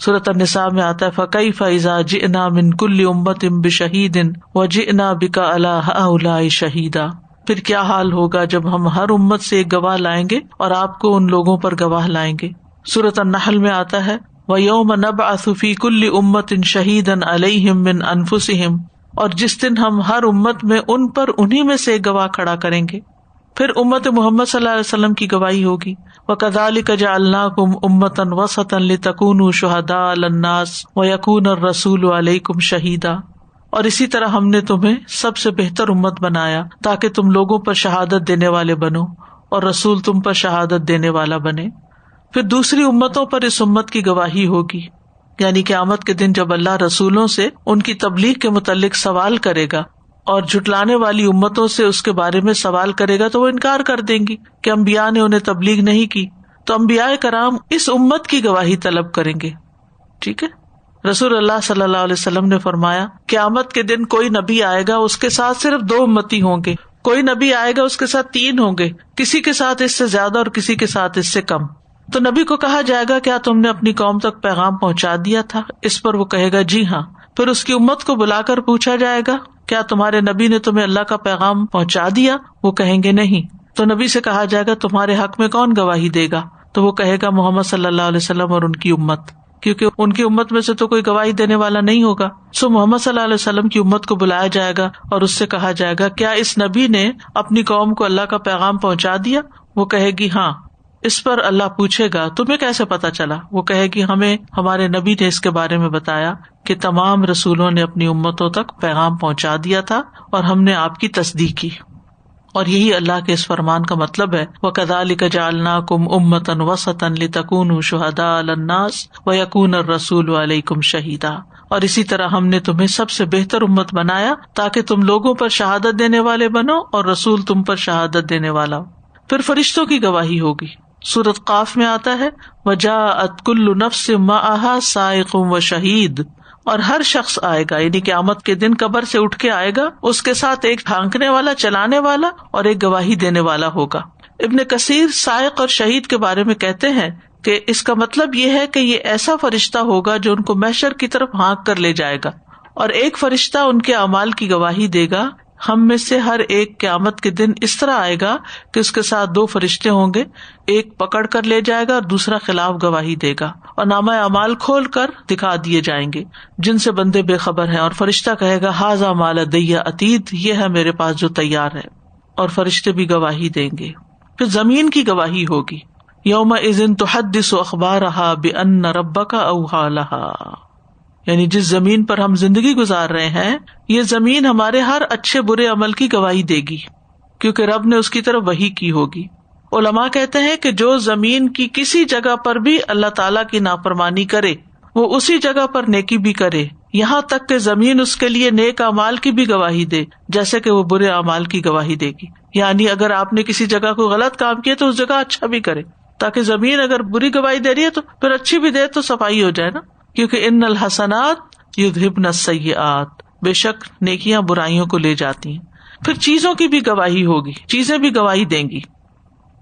Speaker 1: سورۃ النساء میں آتا ہے فَكَيْفَ إِذَا جِئْنَا مِن كُلِّ أُمَّةٍ بِشَهِيدٍ وَجِئْنَا بِكَ عَلَىٰ هَٰؤُلَاءِ شَهِيدًا. پھر کیا حال ہوگا جب ہم ہر امت سے ایک گواہ لائیں گے اور آپ کو ان لوگوں پر گواہ لائیں گے. سورۃ النحل میں آتا ہے وَيَوْمَ نَبْعَثُ فِي كُلِّ أُمَّةٍ شَهِيدًا عَلَيْهِمْ مِنْ أَنفُسِهِمْ. اور جس دن ہم ہر امت میں ان پر انہی میں سے ایک گواہ کھڑا کریں گے. پھر امت محمد صلی اللہ علیہ وسلم کی گواہی ہوگی. وَكَذَلِكَ جَعَلْنَاكُمْ أُمَّةً وَسَطًا لِتَكُونُوا شُهَدَاءَ عَلَى النَّاسِ وَيَكُونَ الرَّسُولُ عَلَيْكُمْ شَهِيدًا. اور اسی طرح ہم نے تمہیں سب سے بہتر امت بنایا تاکہ تم لوگوں پر شہادت دینے والے بنو اور رسول تم پر شہادت دینے والا بنے. پھر دوسری امتوں پر اس امت کی گواہی ہوگی، یعنی قیامت کے دن جب اللہ رسولوں سے ان کی تبلیغ کے متعلق سوال کرے گا اور جھٹلانے والی امتوں سے اس کے بارے میں سوال کرے گا تو وہ انکار کر دیں گی کہ انبیاء نے انہیں تبلیغ نہیں کی. تو انبیاء کرام اس امت کی گواہی طلب کریں گے. ٹھیک ہے. رسول اللہ صلی اللہ علیہ وسلم نے فرمایا قیامت کے دن کوئی نبی آئے گا، اس کے ساتھ صرف 2 امتی ہوں گے. کوئی نبی آئے گا، اس کے ساتھ 3 ہوں گے، کسی کے ساتھ اس سے زیادہ اور کسی کے ساتھ اس سے کم. تو نبی کو کہا جائے گا کیا تم نے اپنی قوم تک پیغام پہنچا دیا تھا؟ اس پر وہ کہے گا جی ہاں. پھر اس کی امت کو بلا کر پوچھا جائے گا کیا تمہارے نبی نے تمہیں اللہ کا پیغام پہنچا دیا؟ وہ کہیں گے نہیں. تو نبی سے کہا جائے گا تمہارے حق میں کون گواہی دے گا؟ تو وہ کہے گا محمد صلی اللہ علیہ وسلم اور ان کی امت، کیونکہ ان کی امت میں سے تو کوئی گواہی دینے والا نہیں ہوگا. سو محمد صلی اللہ علیہ وسلم کی امت کو بلایا جائے گا اور اس سے کہا جائے گا کیا اس نبی نے اپنی قوم کو اللہ کا پیغام پہنچا دیا؟ وہ کہے گی ہاں. اس پر اللہ پوچھے گا تمہیں کیسے پتا چلا؟ وہ کہے گی ہمیں ہمارے نبی نے اس کے بارے میں بتایا کہ تمام رسولوں نے اپنی امتوں تک پیغام پہنچا دیا تھا اور ہم نے آپ کی تصدیق کی. اور یہی اللہ کے اس فرمان کا مطلب ہے وَكَذَلِكَ جَعَلْنَاكُمْ أُمَّةً وَسَطًا لِتَكُونُوا شُهَدَاءَ عَلَى النَّاسِ وَيَكُونَ الرَّسُولُ عَلَيْكُمْ شَهِيدًا. اور اسی طرح ہم نے تمہیں سب سے بہتر امت بنایا تاکہ تم لوگوں پر شہادت دینے والے بنو اور رسول تم پر شہادت دینے والا ہو. پھر فرشتوں کی گواہی ہوگی. سورۃ قاف میں آتا ہے وَجَاءَتْ كُلُّ نَفْسٍ مَعَهَا سَائِقٌ وَشَهِيدٌ. اور ہر شخص آئے گا، یعنی قیامت کے دن قبر سے اٹھ کے آئے گا، اس کے ساتھ ایک ہانکنے والا، چلانے والا اور ایک گواہی دینے والا ہوگا. ابن کثیر سائق اور شہید کے بارے میں کہتے ہیں کہ اس کا مطلب یہ ہے کہ یہ ایسا فرشتہ ہوگا جو ان کو محشر کی طرف ہانک کر لے جائے گا، اور ایک فرشتہ ان کے اعمال کی گواہی دے گا. ہم میں سے ہر ایک قیامت کے دن اس طرح آئے گا کہ اس کے ساتھ 2 فرشتے ہوں گے، ایک پکڑ کر لے جائے گا اور دوسرا خلاف گواہی دے گا، اور نامہ اعمال کھول کر دکھا دیے جائیں گے جن سے بندے بے خبر ہیں. اور فرشتہ کہے گا ھذا ما لدی عتید، یہ ہے میرے پاس جو تیار ہے، اور فرشتے بھی گواہی دیں گے. پھر زمین کی گواہی ہوگی. یومئذ تحدث اخبارها بان ربک اوحی لها. یعنی جس زمین پر ہم زندگی گزار رہے ہیں، یہ زمین ہمارے ہر اچھے برے عمل کی گواہی دے گی، کیونکہ رب نے اس کی طرف وحی کی ہوگی. علماء کہتے ہیں کہ جو زمین کی کسی جگہ پر بھی اللہ تعالیٰ کی نافرمانی کرے، وہ اسی جگہ پر نیکی بھی کرے، یہاں تک کہ زمین اس کے لیے نیک اعمال کی بھی گواہی دے جیسے کہ وہ برے اعمال کی گواہی دے گی. یعنی اگر آپ نے کسی جگہ کو غلط کام کیا تو اس جگہ اچھا بھی کرے، تاکہ زمین اگر بری گواہی دے رہی ہے تو پھر اچھی بھی دے تو صفائی ہو جائے نا. کیونکہ ان الحسنات یذہبن السیئات، بے شک نیکیاں برائیوں کو لے جاتی ہیں. پھر چیزوں کی بھی گواہی ہوگی، چیزیں بھی گواہی دیں گی.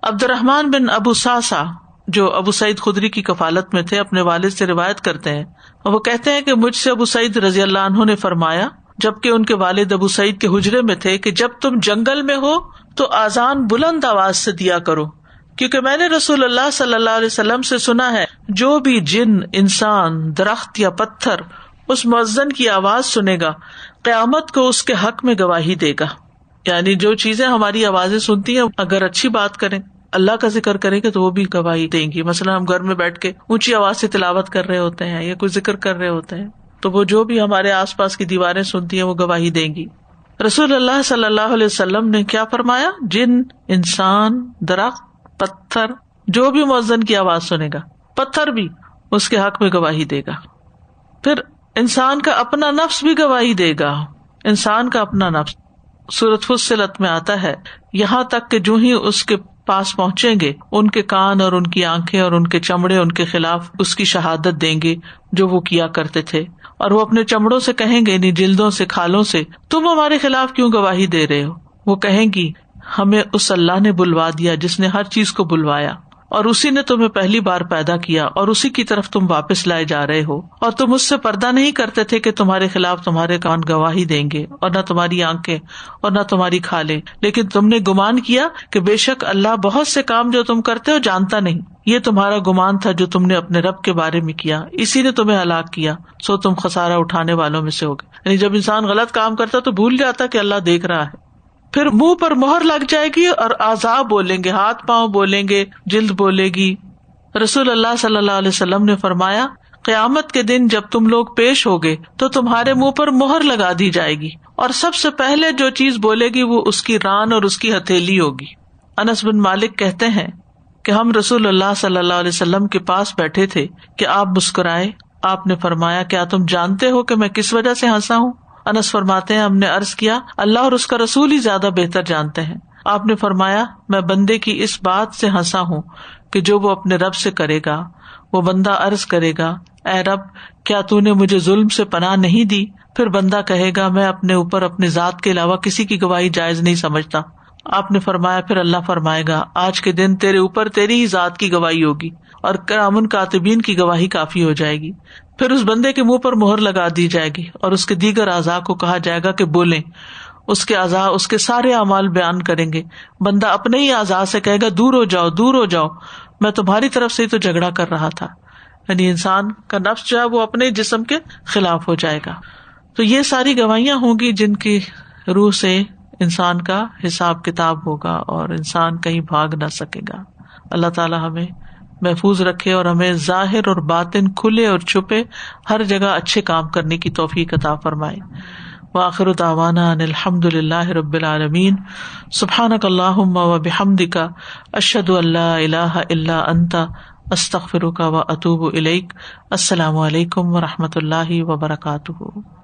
Speaker 1: عبد الرحمن بن ابو ساسا جو ابو سعید خدری کی کفالت میں تھے اپنے والد سے روایت کرتے ہیں، اور وہ کہتے ہیں کہ مجھ سے ابو سعید رضی اللہ عنہ نے فرمایا، جبکہ ان کے والد ابو سعید کے حجرے میں تھے، کہ جب تم جنگل میں ہو تو اذان بلند آواز سے دیا کرو، کیونکہ میں نے رسول اللہ صلی اللہ علیہ وسلم سے سنا ہے جو بھی جن، انسان، درخت یا پتھر اس مؤذن کی آواز سنے گا قیامت کو اس کے حق میں گواہی دے گا. یعنی جو چیزیں ہماری آوازیں سنتی ہیں اگر اچھی بات کریں، اللہ کا ذکر کریں گے تو وہ بھی گواہی دیں گی. مثلا ہم گھر میں بیٹھ کے اونچی آواز سے تلاوت کر رہے ہوتے ہیں یا کوئی ذکر کر رہے ہوتے ہیں تو وہ جو بھی ہمارے آس پاس کی دیواریں سنتی ہیں وہ گواہی دیں گی. رسول اللہ صلی اللہ علیہ وسلم نے کیا فرمایا؟ جن، انسان، درخت، پتھر، جو بھی مؤذن کی آواز سنے گا، پتھر بھی اس کے حق میں گواہی دے گا. پھر انسان کا اپنا نفس بھی گواہی دے گا. انسان کا اپنا نفس سورۃ فصلت میں آتا ہے، یہاں تک کہ جو ہی اس کے پاس پہنچیں گے ان کے کان اور ان کی آنکھیں اور ان کے چمڑے ان کے خلاف اس کی شہادت دیں گے جو وہ کیا کرتے تھے. اور وہ اپنے چمڑوں سے کہیں گے، یعنی جلدوں سے، کھالوں سے، تم ہمارے خلاف کیوں گواہی دے رہے ہو؟ وہ کہیں گی، ہمیں اس اللہ نے بلوا دیا جس نے ہر چیز کو بلوایا، اور اسی نے تمہیں پہلی بار پیدا کیا، اور اسی کی طرف تم واپس لائے جا رہے ہو. اور تم اس سے پردہ نہیں کرتے تھے کہ تمہارے خلاف تمہارے کان گواہی دیں گے، اور نہ تمہاری آنکھیں اور نہ تمہاری کھالیں، لیکن تم نے گمان کیا کہ بے شک اللہ بہت سے کام جو تم کرتے ہو جانتا نہیں. یہ تمہارا گمان تھا جو تم نے اپنے رب کے بارے میں کیا، اسی نے تمہیں ہلاک کیا، سو تم خسارہ اٹھانے والوں میں سے ہوگے. یعنی جب انسان غلط کام کرتا تو بھول جاتا کہ اللہ دیکھ رہا ہے. پھر منہ پر مہر لگ جائے گی اور اعضاء بولیں گے، ہاتھ پاؤں بولیں گے، جلد بولے گی. رسول اللہ صلی اللہ علیہ وسلم نے فرمایا، قیامت کے دن جب تم لوگ پیش ہوگے تو تمہارے منہ پر مہر لگا دی جائے گی، اور سب سے پہلے جو چیز بولے گی وہ اس کی ران اور اس کی ہتھیلی ہوگی. انس بن مالک کہتے ہیں کہ ہم رسول اللہ صلی اللہ علیہ وسلم کے پاس بیٹھے تھے کہ آپ مسکرائے. آپ نے فرمایا، کیا تم جانتے ہو کہ میں کس وجہ سے ہنسا ہوں؟ انس فرماتے ہیں، ہم نے عرض کیا، اللہ اور اس کا رسول ہی زیادہ بہتر جانتے ہیں. آپ نے فرمایا، میں بندے کی اس بات سے ہنسا ہوں کہ جو وہ اپنے رب سے کرے گا. وہ بندہ عرض کرے گا، اے رب، کیا تو نے مجھے ظلم سے پناہ نہیں دی؟ پھر بندہ کہے گا، میں اپنے اوپر اپنی ذات کے علاوہ کسی کی گواہی جائز نہیں سمجھتا. آپ نے فرمایا، پھر اللہ فرمائے گا، آج کے دن تیرے اوپر تیری ہی ذات کی گواہی ہوگی، اور کرام کاتبین کی گواہی کافی ہو جائے گی. پھر اس بندے کے منہ پر مہر لگا دی جائے گی اور اس کے دیگر اعضاء کو کہا جائے گا کہ بولیں. اس کے اعضاء اس کے سارے اعمال بیان کریں گے. بندہ اپنے ہی اعضاء سے کہے گا، دور ہو جاؤ، دور ہو جاؤ، میں تمہاری طرف سے ہی تو جھگڑا کر رہا تھا. یعنی انسان کا نفس جو ہے وہ اپنے جسم کے خلاف ہو جائے گا. تو یہ ساری گواہیاں ہوں گی جن کی روح سے انسان کا حساب کتاب ہوگا اور انسان کہیں بھاگ نہ سکے گا. اللہ تعالیٰ ہمیں محفوظ رکھے اور ہمیں ظاہر اور باطن، کھلے اور چھپے، ہر جگہ اچھے کام کرنے کی توفیق عطا فرمائے. وآخر دعوانا ان الحمد للہ رب العالمین. سبحانک اللہم وبحمدک، اشہد ان لا الہ الا انت، استغفرک واتوب الیک. السلام علیکم ورحمۃ اللہ وبرکاتہ.